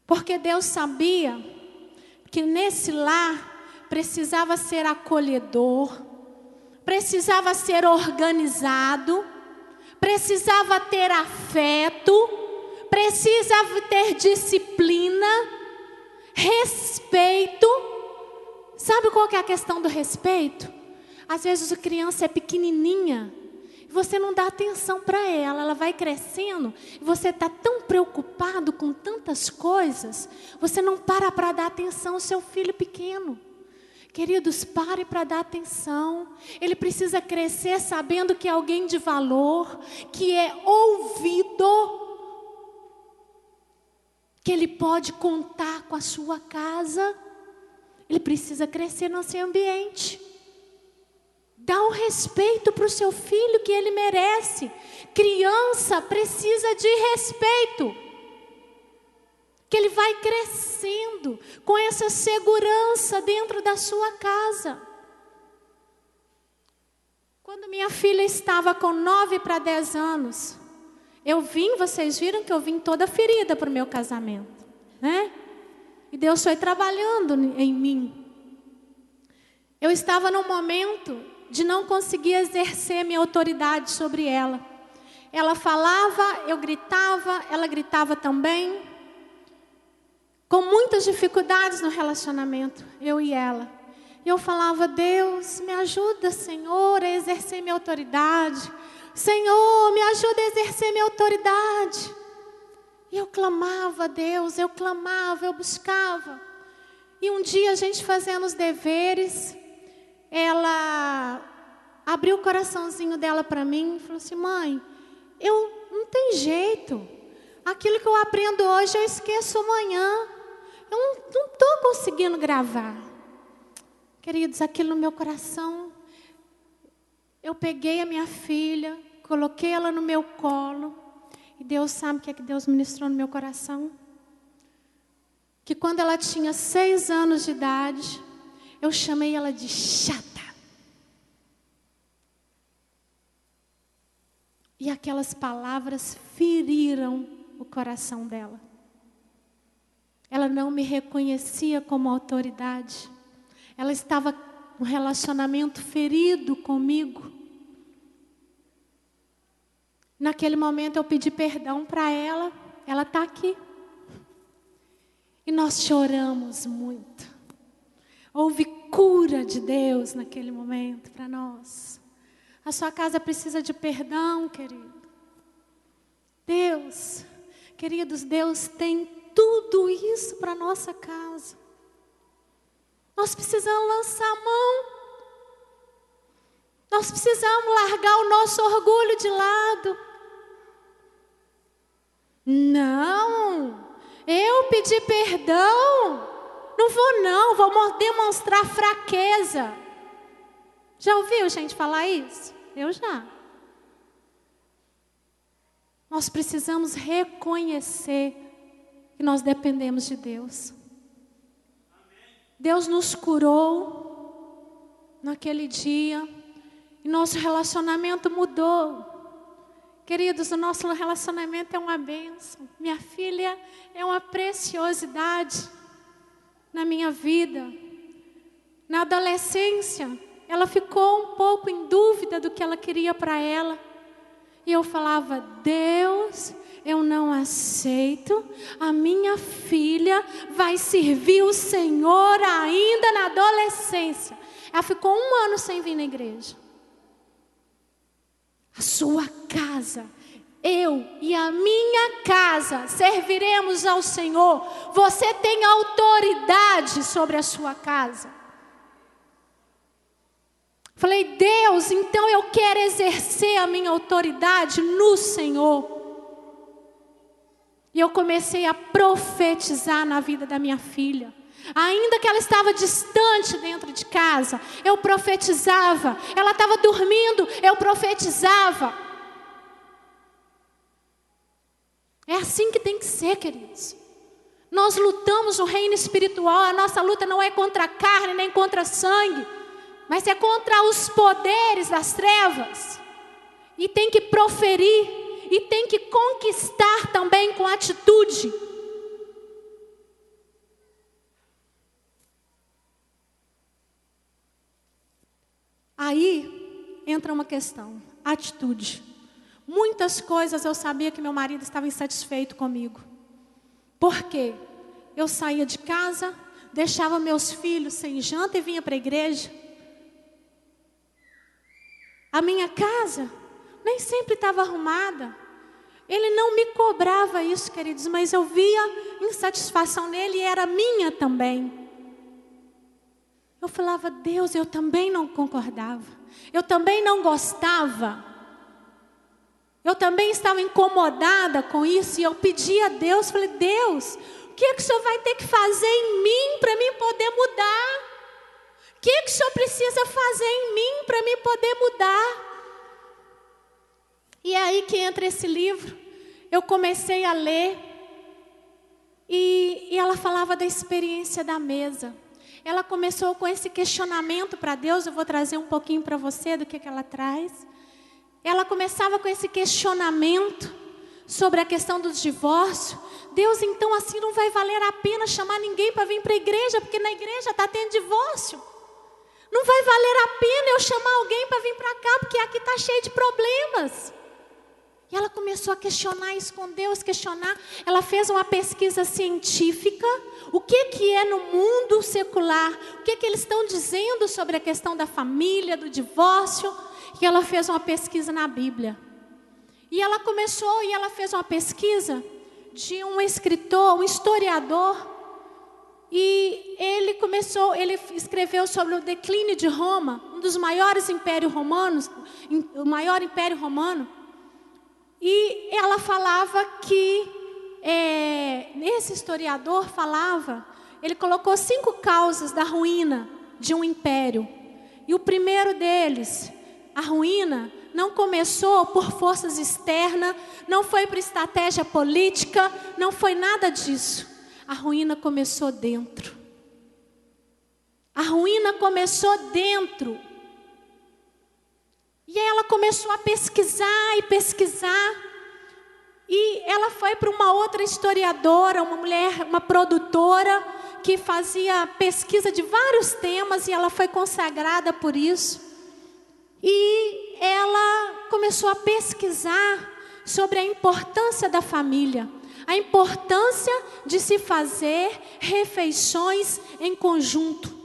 Porque Deus sabia que nesse lar precisava ser acolhedor, precisava ser organizado, precisava ter afeto, precisava ter disciplina, respeito. Sabe qual que é a questão do respeito? Às vezes a criança é pequenininha, e você não dá atenção para ela, ela vai crescendo, e você está tão preocupado com tantas coisas, você não para dar atenção ao seu filho pequeno. Queridos, pare para dar atenção. Ele precisa crescer sabendo que é alguém de valor, que é ouvido, que ele pode contar com a sua casa. Ele precisa crescer no seu ambiente. Dá o respeito para o seu filho que ele merece. Criança precisa de respeito. Que ele vai crescendo com essa segurança dentro da sua casa. Quando minha filha estava com 9 para 10 anos, vocês viram que eu vim toda ferida para o meu casamento, né? E Deus foi trabalhando em mim. Eu estava num momento de não conseguir exercer minha autoridade sobre ela. Ela falava, eu gritava, ela gritava também. Com muitas dificuldades no relacionamento, eu e ela. E eu falava, Deus, me ajuda, Senhor, a exercer minha autoridade. Senhor, me ajuda a exercer minha autoridade. E eu clamava a Deus, eu clamava, eu buscava. E um dia a gente fazendo os deveres, ela abriu o coraçãozinho dela para mim e falou assim, mãe, eu não tem jeito. Aquilo que eu aprendo hoje eu esqueço amanhã. Eu não estou conseguindo gravar. Queridos, aquilo no meu coração, eu peguei a minha filha, coloquei ela no meu colo, e Deus sabe o que é que Deus ministrou no meu coração? Que quando ela tinha 6 anos de idade, eu chamei ela de chata. E aquelas palavras feriram o coração dela. Ela não me reconhecia como autoridade. Ela estava num relacionamento ferido comigo. Naquele momento eu pedi perdão para ela. Ela está aqui. E nós choramos muito. Houve cura de Deus naquele momento para nós. A sua casa precisa de perdão, querido. Deus, queridos, Deus tem tudo isso para nossa casa. Nós precisamos lançar a mão. Nós precisamos largar o nosso orgulho de lado. Não, eu pedi perdão. Não vou demonstrar fraqueza. Já ouviu gente falar isso? Eu já. Nós precisamos reconhecer que nós dependemos de Deus. Deus nos curou naquele dia e nosso relacionamento mudou. Queridos, o nosso relacionamento é uma bênção. Minha filha é uma preciosidade na minha vida. Na adolescência, ela ficou um pouco em dúvida do que ela queria para ela. E eu falava: Deus, eu não aceito, a minha filha vai servir o Senhor ainda na adolescência. Ela ficou 1 ano sem vir na igreja. A sua casa, eu e a minha casa serviremos ao Senhor. Você tem autoridade sobre a sua casa. Falei: Deus, então eu quero exercer a minha autoridade no Senhor. E eu comecei a profetizar na vida da minha filha. Ainda que ela estava distante dentro de casa, eu profetizava. Ela estava dormindo, eu profetizava. É assim que tem que ser, queridos. Nós lutamos no reino espiritual. A nossa luta não é contra a carne, nem contra sangue, mas é contra os poderes das trevas. E tem que proferir, e tem que conquistar também com atitude. Aí entra uma questão, atitude. Muitas coisas eu sabia que meu marido estava insatisfeito comigo. Por quê? Eu saía de casa, deixava meus filhos sem janta e vinha para a igreja. A minha casa nem sempre estava arrumada. Ele não me cobrava isso, queridos, mas eu via insatisfação nele e era minha também. Eu falava: Deus, eu também não concordava. Eu também não gostava. Eu também estava incomodada com isso. E eu pedi a Deus, falei: Deus, o que o Senhor vai ter que fazer em mim para mim poder mudar? O que o Senhor precisa fazer em mim para mim poder mudar? E é aí que entra esse livro. Eu comecei a ler. E ela falava da experiência da mesa. Ela começou com esse questionamento para Deus. Eu vou trazer um pouquinho para você do que ela traz. Ela começava com esse questionamento sobre a questão do divórcio. Deus, então assim não vai valer a pena chamar ninguém para vir para a igreja, porque na igreja está tendo divórcio. Não vai valer a pena eu chamar alguém para vir para cá, porque aqui está cheio de problemas. E ela começou a questionar isso com Deus, questionar. Ela fez uma pesquisa científica. O que é no mundo secular? O que eles estão dizendo sobre a questão da família, do divórcio? E ela fez uma pesquisa na Bíblia. E ela fez uma pesquisa de um escritor, um historiador. E ele escreveu sobre o declínio de Roma, um dos maiores impérios romanos, o maior império romano. E ela falava que, esse historiador falava, ele colocou 5 causas da ruína de um império. E o primeiro deles, a ruína, não começou por forças externas, não foi por estratégia política, não foi nada disso. A ruína começou dentro. A ruína começou dentro. E aí ela começou a pesquisar e pesquisar. E ela foi para uma outra historiadora, uma mulher, uma produtora, que fazia pesquisa de vários temas, e ela foi consagrada por isso. E ela começou a pesquisar sobre a importância da família, a importância de se fazer refeições em conjunto.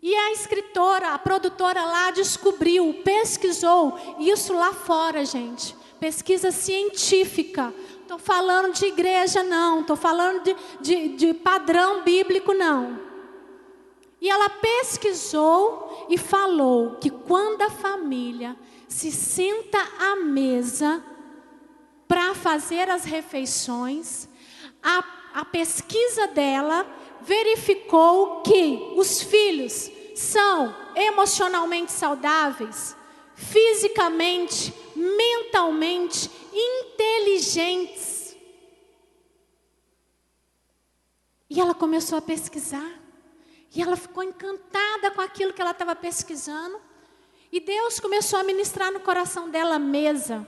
E a escritora, a produtora lá descobriu, pesquisou isso lá fora, gente. Pesquisa científica. Estou falando de igreja, não. Estou falando de padrão bíblico, não. E ela pesquisou e falou que quando a família se senta à mesa para fazer as refeições, a pesquisa dela verificou que os filhos são emocionalmente saudáveis, fisicamente, mentalmente, inteligentes. E ela começou a pesquisar. E ela ficou encantada com aquilo que ela estava pesquisando. E Deus começou a ministrar no coração dela mesa.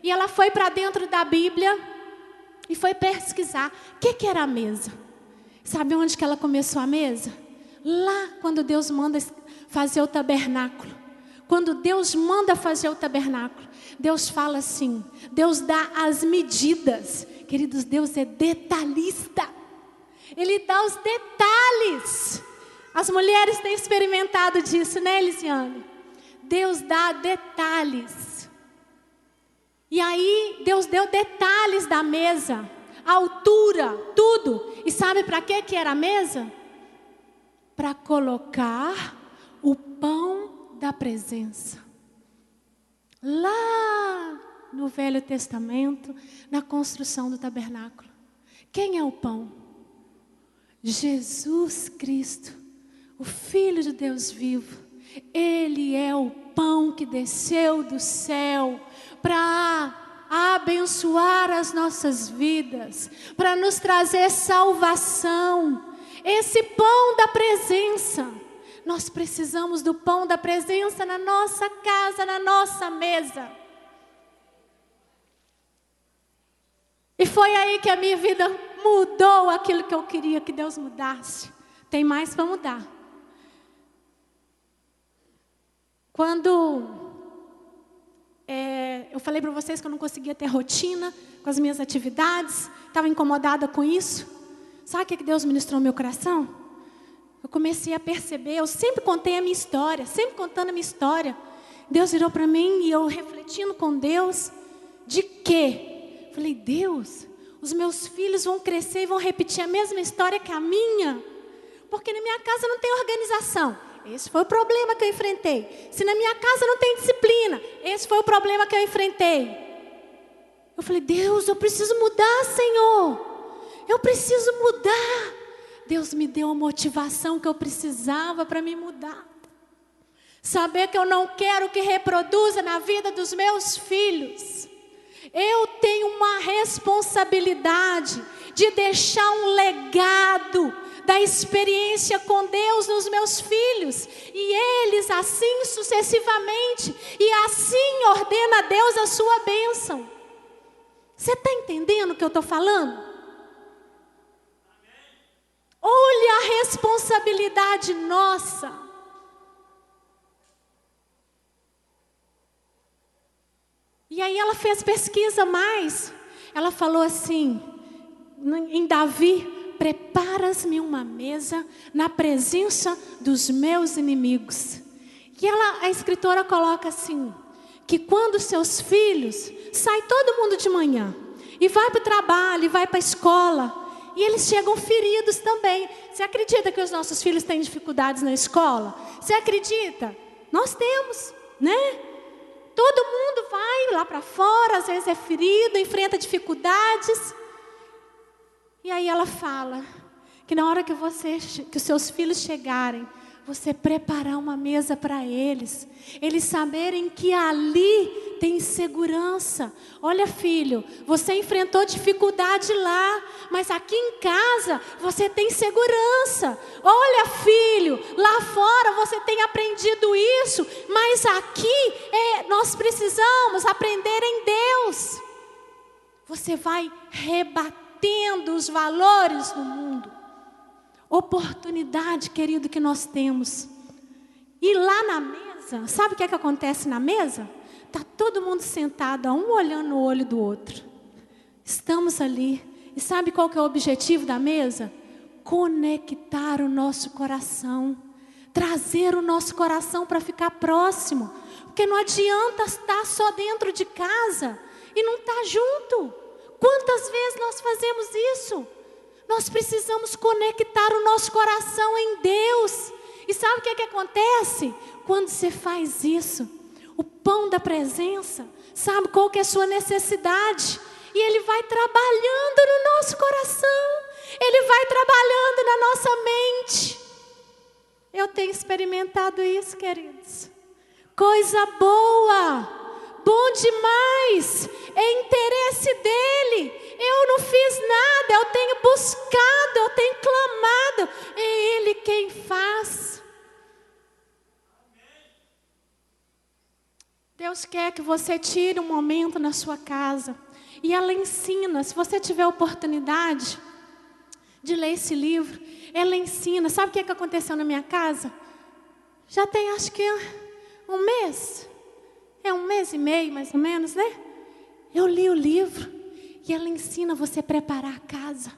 E ela foi para dentro da Bíblia e foi pesquisar o que era a mesa. Sabe onde que ela começou a mesa? Lá quando Deus manda fazer o tabernáculo. Quando Deus manda fazer o tabernáculo, Deus fala assim, Deus dá as medidas. Queridos, Deus é detalhista. Ele dá os detalhes. As mulheres têm experimentado disso, né, Elisiane? Deus dá detalhes. E aí, Deus deu detalhes da mesa, a altura, tudo. E sabe para que era a mesa? Para colocar o pão da presença. Lá no Velho Testamento, na construção do tabernáculo. Quem é o pão? Jesus Cristo, o Filho de Deus vivo. Ele é o pão que desceu do céu para abençoar as nossas vidas, para nos trazer salvação. Esse pão da presença. Nós precisamos do pão da presença na nossa casa, na nossa mesa. E foi aí que a minha vida mudou aquilo que eu queria que Deus mudasse. Tem mais para mudar. Quando eu falei para vocês que eu não conseguia ter rotina com as minhas atividades, estava incomodada com isso. Sabe o que Deus ministrou no meu coração? Eu comecei a perceber, eu sempre contei a minha história, sempre contando a minha história. Deus virou para mim e eu refletindo com Deus, de quê? Falei, Deus, os meus filhos vão crescer e vão repetir a mesma história que a minha, porque na minha casa não tem organização. Esse foi o problema que eu enfrentei. Se na minha casa não tem disciplina, esse foi o problema que eu enfrentei. Eu falei, Deus, eu preciso mudar, Senhor. Eu preciso mudar. Deus me deu a motivação que eu precisava para me mudar. Saber que eu não quero que reproduza na vida dos meus filhos. Eu tenho uma responsabilidade de deixar um legado da experiência com Deus nos meus filhos. E eles assim sucessivamente. E assim ordena a Deus a sua bênção. Você está entendendo o que eu estou falando? Olha a responsabilidade nossa. E aí ela fez pesquisa mais. Ela falou assim, em Davi, preparas-me uma mesa na presença dos meus inimigos. E a escritora coloca assim, que quando seus filhos, sai todo mundo de manhã, e vai para o trabalho, e vai para a escola, e eles chegam feridos também. Você acredita que os nossos filhos têm dificuldades na escola? Você acredita? Nós temos, né? Todo mundo vai lá para fora, às vezes é ferido, enfrenta dificuldades. E aí ela fala que na hora que os seus filhos chegarem, você preparar uma mesa para eles saberem que ali tem segurança. Olha, filho, você enfrentou dificuldade lá, mas aqui em casa você tem segurança. Olha, filho, lá fora você tem aprendido isso, mas aqui nós precisamos aprender em Deus. Você vai rebatendo os valores do mundo. Oportunidade, querido, que nós temos. E lá na mesa, sabe o que acontece na mesa? Está todo mundo sentado, um olhando no olho do outro. Estamos ali. E sabe qual que é o objetivo da mesa? Conectar o nosso coração. Trazer o nosso coração para ficar próximo. Porque não adianta estar só dentro de casa e não estar junto. Quantas vezes nós fazemos isso? Nós precisamos conectar o nosso coração em Deus. E sabe o que acontece? Quando você faz isso, o pão da presença, sabe qual que é a sua necessidade? E Ele vai trabalhando no nosso coração. Ele vai trabalhando na nossa mente. Eu tenho experimentado isso, queridos. Coisa boa, bom demais, é interesse dele. Eu não fiz nada, eu tenho buscado, eu tenho clamado, é ele quem faz. Deus quer que você tire um momento na sua casa e ela ensina. Se você tiver oportunidade de ler esse livro, ela ensina. Sabe o que aconteceu na minha casa? Já tem acho que um mês. É um mês e meio mais ou menos, né? Eu li o livro e ela ensina você a preparar a casa,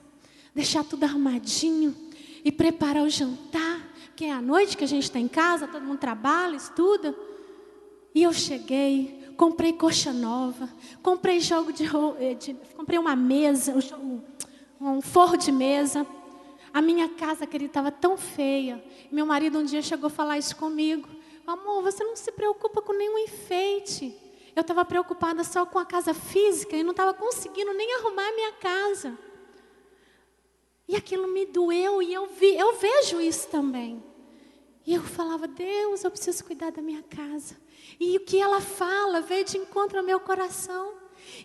deixar tudo arrumadinho e preparar o jantar, que é à noite que a gente está em casa, todo mundo trabalha, estuda. E eu cheguei, comprei coxa nova, comprei comprei uma mesa, um forro de mesa. A minha casa, querida, estava tão feia. Meu marido um dia chegou a falar isso comigo. Amor, você não se preocupa com nenhum enfeite. Eu estava preocupada só com a casa física e não estava conseguindo nem arrumar a minha casa. E aquilo me doeu e eu vejo isso também. E eu falava, Deus, eu preciso cuidar da minha casa. E o que ela fala veio de encontro ao meu coração.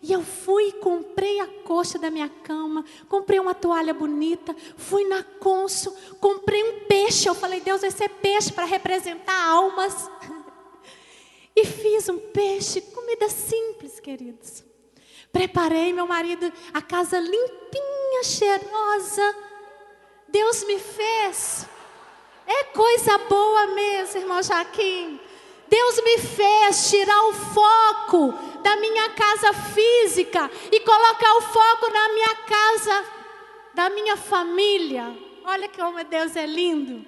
E eu fui e comprei a coxa da minha cama, comprei uma toalha bonita, fui na Consul, comprei um peixe. Eu falei, Deus, vai ser peixe para representar almas. E fiz um peixe, comida simples, queridos. Preparei meu marido, a casa limpinha, cheirosa. Deus me fez. É coisa boa mesmo, irmão Joaquim. Deus me fez tirar o foco da minha casa física e colocar o foco na minha casa, da minha família. Olha como Deus é lindo.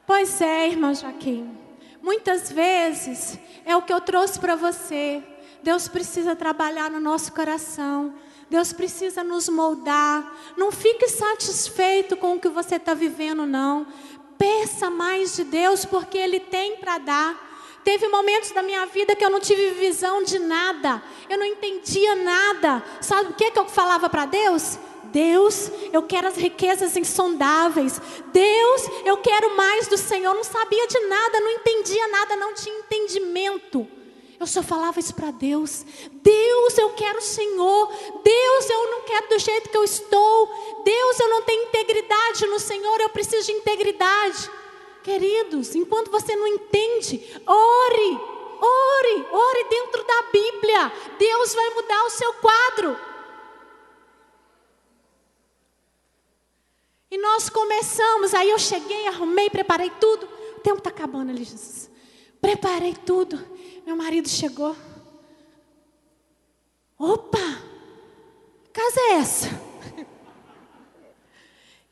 Pois é, irmão Joaquim. Muitas vezes é o que eu trouxe para você. Deus precisa trabalhar no nosso coração. Deus precisa nos moldar. Não fique satisfeito com o que você está vivendo, não. Peça mais de Deus, porque Ele tem para dar. Teve momentos da minha vida que eu não tive visão de nada. Eu não entendia nada. Sabe o que eu falava para Deus? Deus, eu quero as riquezas insondáveis. Deus, eu quero mais do Senhor. Eu não sabia de nada, não entendia nada, não tinha entendimento. Eu só falava isso para Deus. Deus, eu quero o Senhor. Deus, eu não quero do jeito que eu estou. Deus, eu não tenho integridade no Senhor, eu preciso de integridade. Queridos, enquanto você não entende, ore dentro da Bíblia. Deus vai mudar o seu quadro. E nós começamos, aí eu cheguei, arrumei, preparei tudo. O tempo está acabando ali, Jesus. Preparei tudo. Meu marido chegou. Opa! Que casa é essa?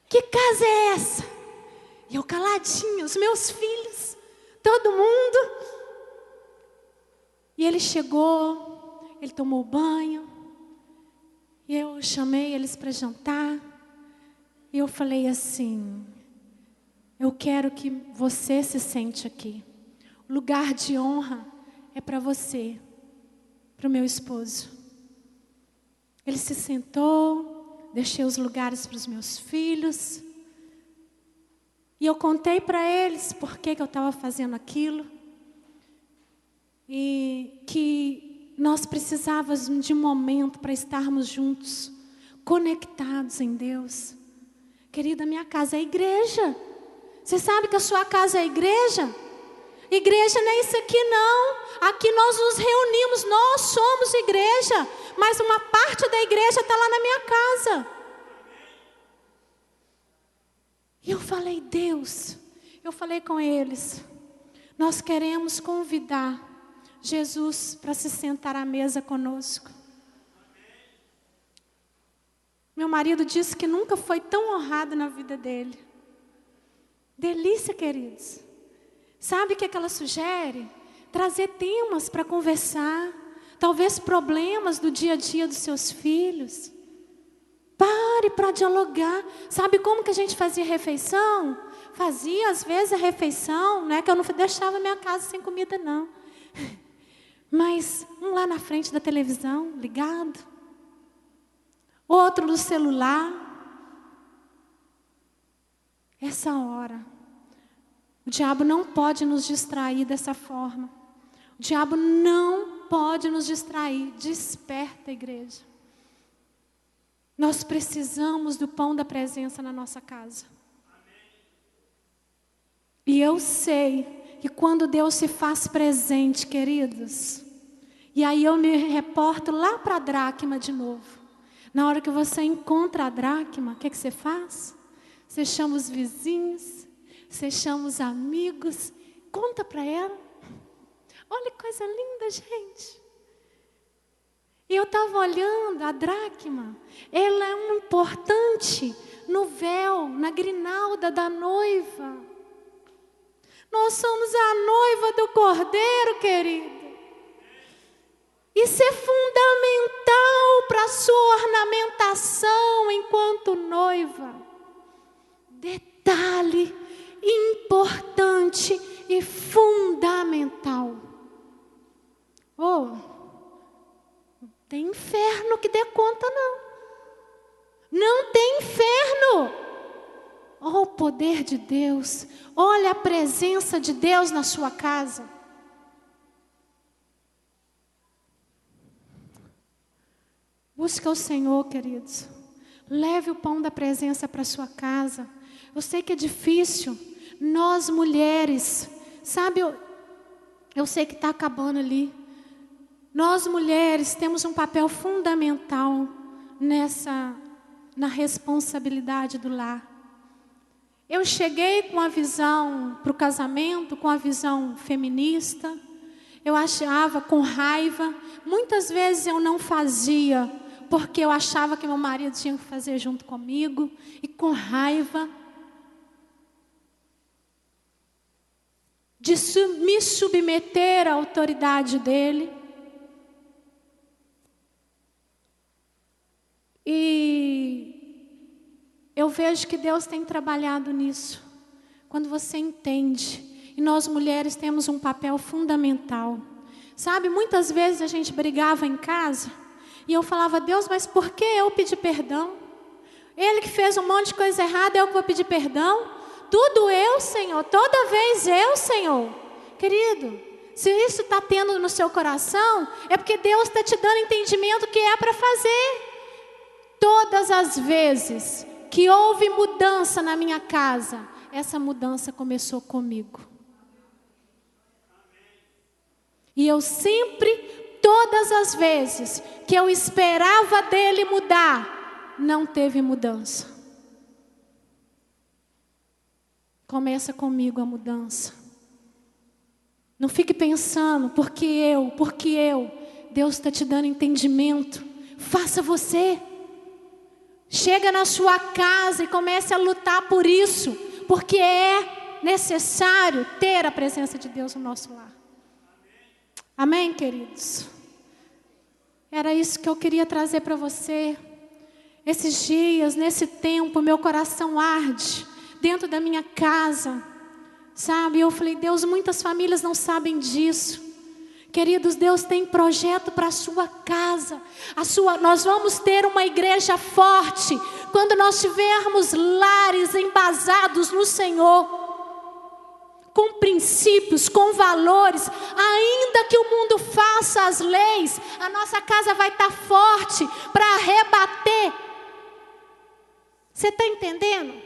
Que casa é essa? E eu caladinha, os meus filhos, todo mundo. E ele chegou, ele tomou banho. E eu chamei eles para jantar. E eu falei assim, eu quero que você se sente aqui. O lugar de honra é para você, para o meu esposo. Ele se sentou, deixei os lugares para os meus filhos. E eu contei para eles por que eu estava fazendo aquilo. E que nós precisávamos de um momento para estarmos juntos, conectados em Deus. Querida, minha casa é a igreja. Você sabe que a sua casa é a igreja? Igreja não é isso aqui não. Aqui nós nos reunimos, nós somos igreja. Mas uma parte da igreja está lá na minha casa. E eu falei, Deus, eu falei com eles, nós queremos convidar Jesus para se sentar à mesa conosco. Meu marido disse que nunca foi tão honrado na vida dele. Delícia, queridos. Sabe o que ela sugere? Trazer temas para conversar. Talvez problemas do dia a dia dos seus filhos. Pare para dialogar. Sabe como que a gente fazia refeição? Fazia às vezes a refeição, não é que eu não deixava minha casa sem comida não. Mas um lá na frente da televisão, ligado. Outro no celular. Essa hora, o diabo não pode nos distrair dessa forma. O diabo não pode nos distrair. Desperta, igreja. Nós precisamos do pão da presença na nossa casa. E eu sei que quando Deus se faz presente, queridos, e aí eu me reporto lá para a dracma de novo. Na hora que você encontra a dracma, o que você faz? Você chama os vizinhos, você chama os amigos, conta para ela. Olha que coisa linda, gente. E eu estava olhando a dracma, ela é um importante no véu, na grinalda da noiva. Nós somos a noiva do Cordeiro, querido. Isso é fundamental para a sua ornamentação enquanto noiva. Detalhe importante e fundamental. Tem inferno que dê conta, não. Não tem inferno. O poder de Deus. Olha a presença de Deus na sua casa. Busca o Senhor, queridos. Leve o pão da presença para a sua casa. Eu sei que é difícil. Nós mulheres, sabe, eu sei que está acabando ali. Nós mulheres temos um papel fundamental na responsabilidade do lar. Eu cheguei com a visão para o casamento, com a visão feminista. Eu achava com raiva. Muitas vezes eu não fazia, porque eu achava que meu marido tinha que fazer junto comigo. E com raiva de me submeter à autoridade dele. E eu vejo que Deus tem trabalhado nisso. Quando você entende. E nós mulheres temos um papel fundamental. Sabe, muitas vezes a gente brigava em casa. E eu falava, Deus, mas por que eu pedir perdão? Ele que fez um monte de coisa errada, eu que vou pedir perdão? Tudo eu, Senhor. Toda vez eu, Senhor. Querido, se isso está tendo no seu coração, é porque Deus está te dando entendimento que é para fazer. Todas as vezes que houve mudança na minha casa, essa mudança começou comigo. E eu sempre, todas as vezes que eu esperava dele mudar, não teve mudança. Começa comigo a mudança. Não fique pensando, porque eu. Deus está te dando entendimento. Faça você. Chega na sua casa e comece a lutar por isso, porque é necessário ter a presença de Deus no nosso lar. Amém, queridos? Era isso que eu queria trazer para você. Esses dias, nesse tempo, meu coração arde dentro da minha casa, sabe? Eu falei, Deus, muitas famílias não sabem disso. Queridos, Deus tem projeto para a sua casa. Nós vamos ter uma igreja forte quando nós tivermos lares embasados no Senhor, com princípios, com valores. Ainda que o mundo faça as leis, a nossa casa vai estar forte para rebater. Você está entendendo?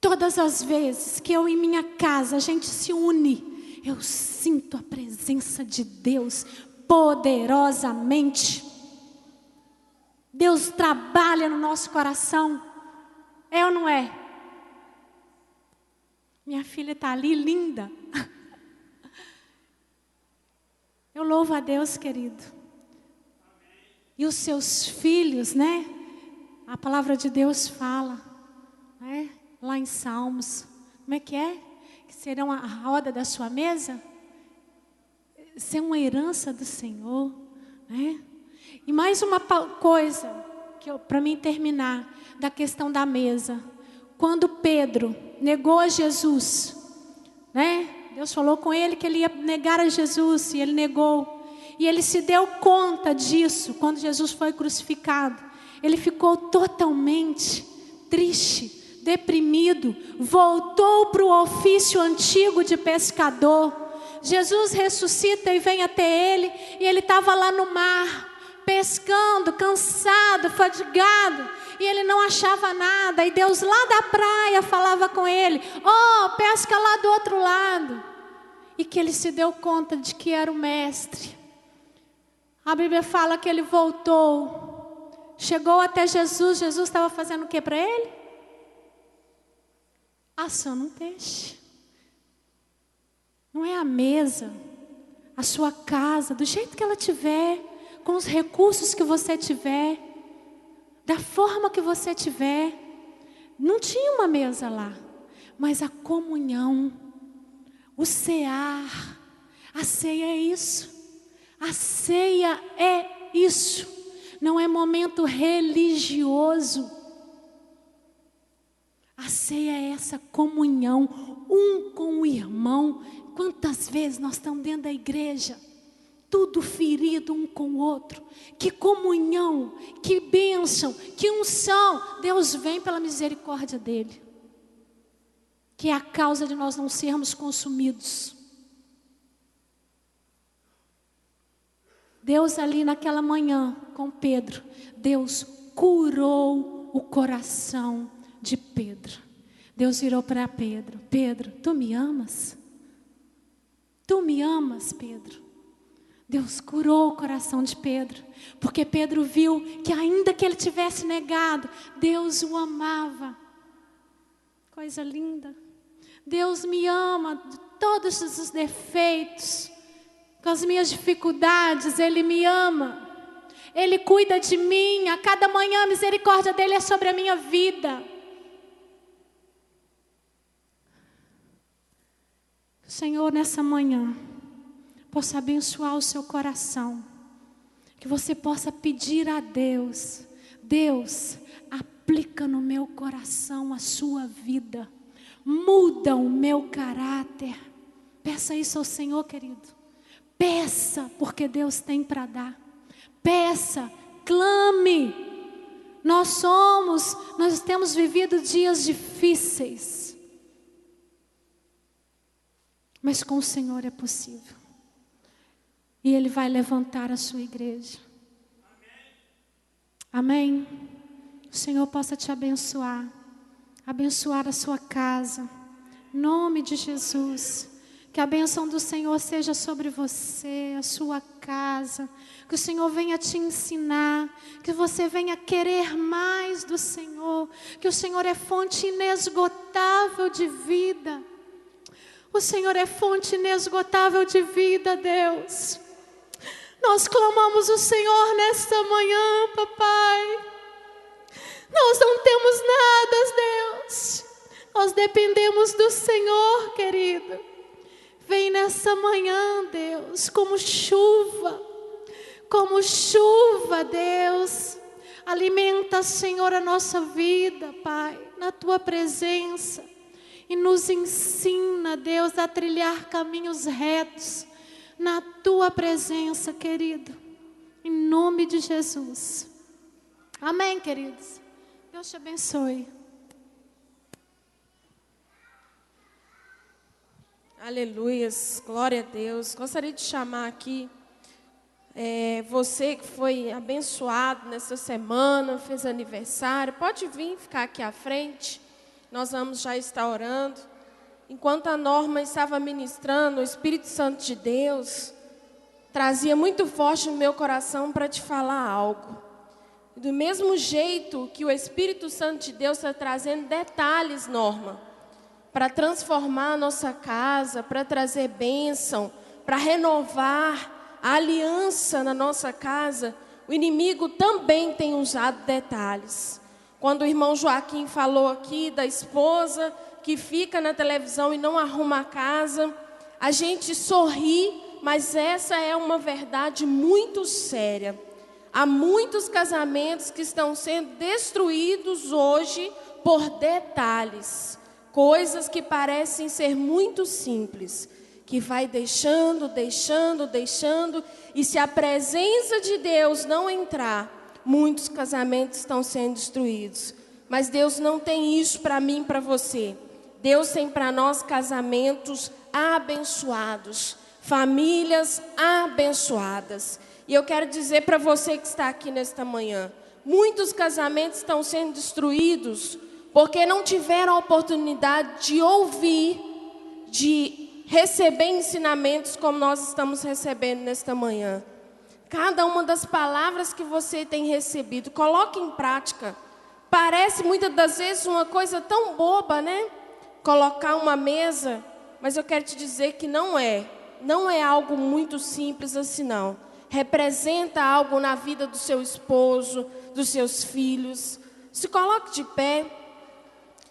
Todas as vezes que eu e minha casa, a gente se une, eu sinto a presença de Deus poderosamente. Deus trabalha no nosso coração. É ou não é? Minha filha está ali, linda. Eu louvo a Deus, querido. E os seus filhos, né? A palavra de Deus fala, né? Lá em Salmos. Como é? Que serão a roda da sua mesa? Ser uma herança do Senhor, né? E mais uma coisa, para mim terminar, da questão da mesa. Quando Pedro negou a Jesus, né? Deus falou com ele que ele ia negar a Jesus, e ele negou. E ele se deu conta disso quando Jesus foi crucificado. Ele ficou totalmente triste, deprimido, voltou para o ofício antigo de pescador. Jesus ressuscita e vem até ele, e ele estava lá no mar, pescando, cansado, fadigado, e ele não achava nada, e Deus lá da praia falava com ele: pesca lá do outro lado. E que ele se deu conta de que era o mestre. A Bíblia fala que ele voltou, chegou até Jesus. Jesus estava fazendo o que para ele? Assando um peixe. Não é a mesa, a sua casa, do jeito que ela tiver, com os recursos que você tiver, da forma que você tiver. Não tinha uma mesa lá, mas a comunhão, o cear, a ceia é isso. A ceia é isso. Não é momento religioso. A ceia é essa comunhão, um com o irmão. Quantas vezes nós estamos dentro da igreja, tudo ferido um com o outro. Que comunhão, que bênção, que unção. Deus vem pela misericórdia dele, que é a causa de nós não sermos consumidos. Deus ali naquela manhã com Pedro, Deus curou o coração de Pedro. Deus virou para Pedro: Pedro, tu me amas? Tu me amas, Pedro? Deus curou o coração de Pedro, porque Pedro viu que ainda que ele tivesse negado, Deus o amava. Coisa linda. Deus me ama de todos os defeitos, com as minhas dificuldades, Ele me ama. Ele cuida de mim. A cada manhã a misericórdia dEle é sobre a minha vida. Que o Senhor nessa manhã possa abençoar o seu coração. Que você possa pedir a Deus: Deus, aplica no meu coração a sua vida. Muda o meu caráter. Peça isso ao Senhor, querido. Peça, porque Deus tem para dar. Peça, clame. Nós temos vivido dias difíceis, mas com o Senhor é possível. E Ele vai levantar a sua igreja. Amém? O Senhor possa te abençoar, abençoar a sua casa, em nome de Jesus. Que a bênção do Senhor seja sobre você, a sua casa. Que o Senhor venha te ensinar. Que você venha querer mais do Senhor. Que o Senhor é fonte inesgotável de vida. O Senhor é fonte inesgotável de vida, Deus. Nós clamamos o Senhor nesta manhã, papai. Nós não temos nada, Deus. Nós dependemos do Senhor, querido. Vem nessa manhã, Deus, como chuva, Deus. Alimenta, Senhor, a nossa vida, Pai, na Tua presença. E nos ensina, Deus, a trilhar caminhos retos, na Tua presença, querido. Em nome de Jesus. Amém, queridos. Deus te abençoe. Aleluias, glória a Deus. Gostaria de chamar aqui você que foi abençoado nessa semana, fez aniversário, pode vir ficar aqui à frente. Nós vamos já estar orando. Enquanto a Norma estava ministrando, o Espírito Santo de Deus trazia muito forte no meu coração para te falar algo. Do mesmo jeito que o Espírito Santo de Deus está trazendo detalhes, Norma, para transformar a nossa casa, para trazer bênção, para renovar a aliança na nossa casa, o inimigo também tem usado detalhes. Quando o irmão Joaquim falou aqui da esposa que fica na televisão e não arruma a casa, a gente sorri, mas essa é uma verdade muito séria. Há muitos casamentos que estão sendo destruídos hoje por detalhes. Coisas que parecem ser muito simples. que vai deixando, e se a presença de Deus não entrar, muitos casamentos estão sendo destruídos. Mas Deus não tem isso para mim e para você. Deus tem para nós casamentos abençoados, famílias abençoadas. E eu quero dizer para você que está aqui nesta manhã, muitos casamentos estão sendo destruídos porque não tiveram a oportunidade de ouvir, de receber ensinamentos como nós estamos recebendo nesta manhã. Cada uma das palavras que você tem recebido, coloque em prática. Parece muitas das vezes uma coisa tão boba, né? Colocar uma mesa, mas eu quero te dizer que não é algo muito simples assim não. Representa algo na vida do seu esposo, dos seus filhos. Se coloque de pé.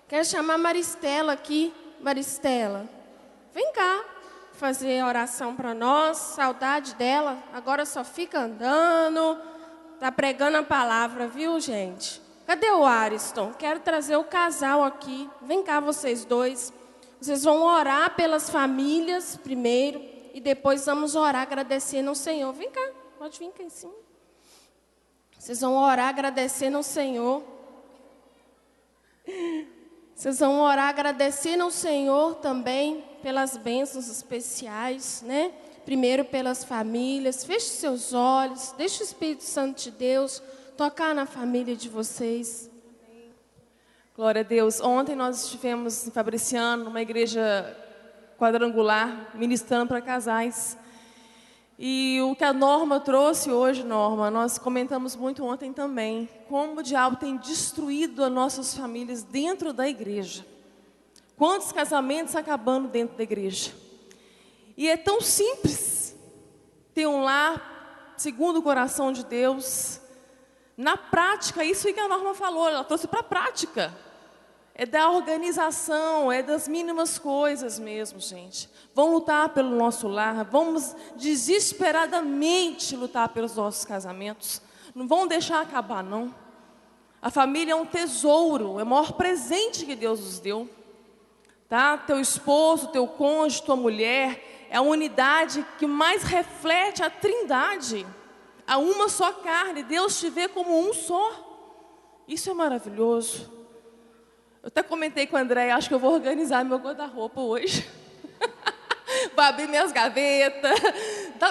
Quero chamar a Maristela aqui. Maristela, vem cá fazer oração para nós. Saudade dela. Agora só fica andando. Tá pregando a palavra, viu, gente? Cadê o Ariston? Quero trazer o casal aqui. Vem cá vocês dois. Vocês vão orar pelas famílias primeiro. E depois vamos orar agradecendo ao Senhor. Vem cá, pode vir cá em cima. Vocês vão orar agradecendo ao Senhor. Vocês vão orar agradecendo ao Senhor também pelas bênçãos especiais, né? Primeiro pelas famílias. Feche seus olhos, deixe o Espírito Santo de Deus tocar na família de vocês. Glória a Deus. Ontem nós estivemos em Fabriciano, numa igreja quadrangular, ministrando para casais. E o que a Norma trouxe hoje, Norma, nós comentamos muito ontem também, como o diabo tem destruído as nossas famílias dentro da igreja. Quantos casamentos acabando dentro da igreja. E é tão simples ter um lar segundo o coração de Deus. Na prática, isso que a Norma falou, ela trouxe para a prática. É da organização, é das mínimas coisas mesmo, gente. Vamos lutar pelo nosso lar, vamos desesperadamente lutar pelos nossos casamentos. Não vão deixar acabar, não. A família é um tesouro, é o maior presente que Deus nos deu. Tá? Teu esposo, teu cônjuge, tua mulher, é a unidade que mais reflete a trindade. A uma só carne, Deus te vê como um só. Isso é maravilhoso. Eu até comentei com o André, acho que eu vou organizar meu guarda-roupa hoje. Vou abrir minhas gavetas.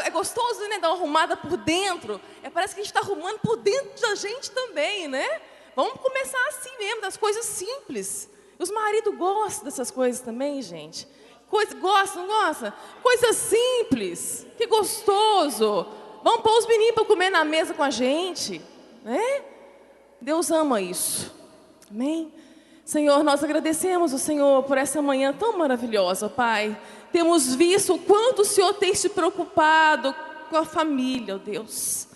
É gostoso, né? Dar uma arrumada por dentro. Parece que a gente está arrumando por dentro da gente também, né? Vamos começar assim mesmo, das coisas simples. Os maridos gostam dessas coisas também, gente. Gosta, não gosta? Coisa simples. Que gostoso. Vamos pôr os meninos para comer na mesa com a gente, né? Deus ama isso. Amém? Senhor, nós agradecemos o Senhor por essa manhã tão maravilhosa, Pai. Temos visto o quanto o Senhor tem se preocupado com a família, ó Deus.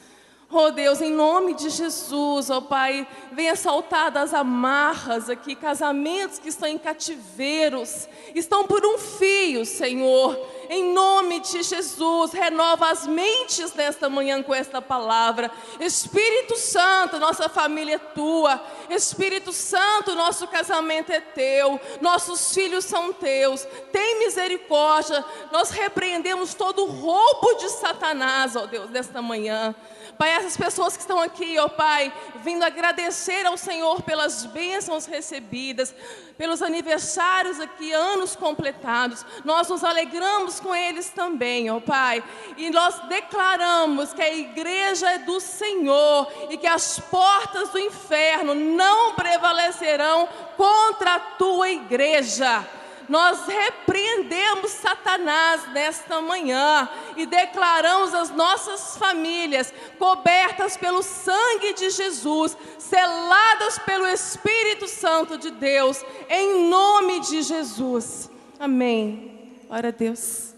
Oh Deus, em nome de Jesus, ó Pai, venha saltar das amarras aqui, casamentos que estão em cativeiros, estão por um fio, Senhor. Em nome de Jesus, renova as mentes nesta manhã com esta palavra. Espírito Santo, nossa família é tua. Espírito Santo, nosso casamento é teu. Nossos filhos são teus. Tem misericórdia. Nós repreendemos todo o roubo de Satanás, ó Deus, nesta manhã. Pai, essas pessoas que estão aqui, ó Pai, vindo agradecer ao Senhor pelas bênçãos recebidas, pelos aniversários aqui, anos completados, nós nos alegramos com eles também, ó Pai, e nós declaramos que a igreja é do Senhor e que as portas do inferno não prevalecerão contra a tua igreja. Nós repreendemos Satanás nesta manhã e declaramos as nossas famílias cobertas pelo sangue de Jesus, seladas pelo Espírito Santo de Deus, em nome de Jesus. Amém. Glória a Deus.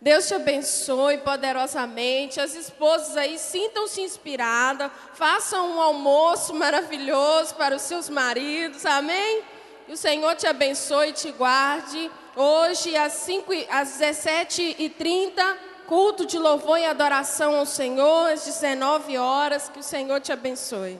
Deus te abençoe poderosamente. As esposas aí, sintam-se inspiradas. Façam um almoço maravilhoso para os seus maridos. Amém? E o Senhor te abençoe e te guarde. Hoje, às 17h30, culto de louvor e adoração ao Senhor às 19 horas. Que o Senhor te abençoe.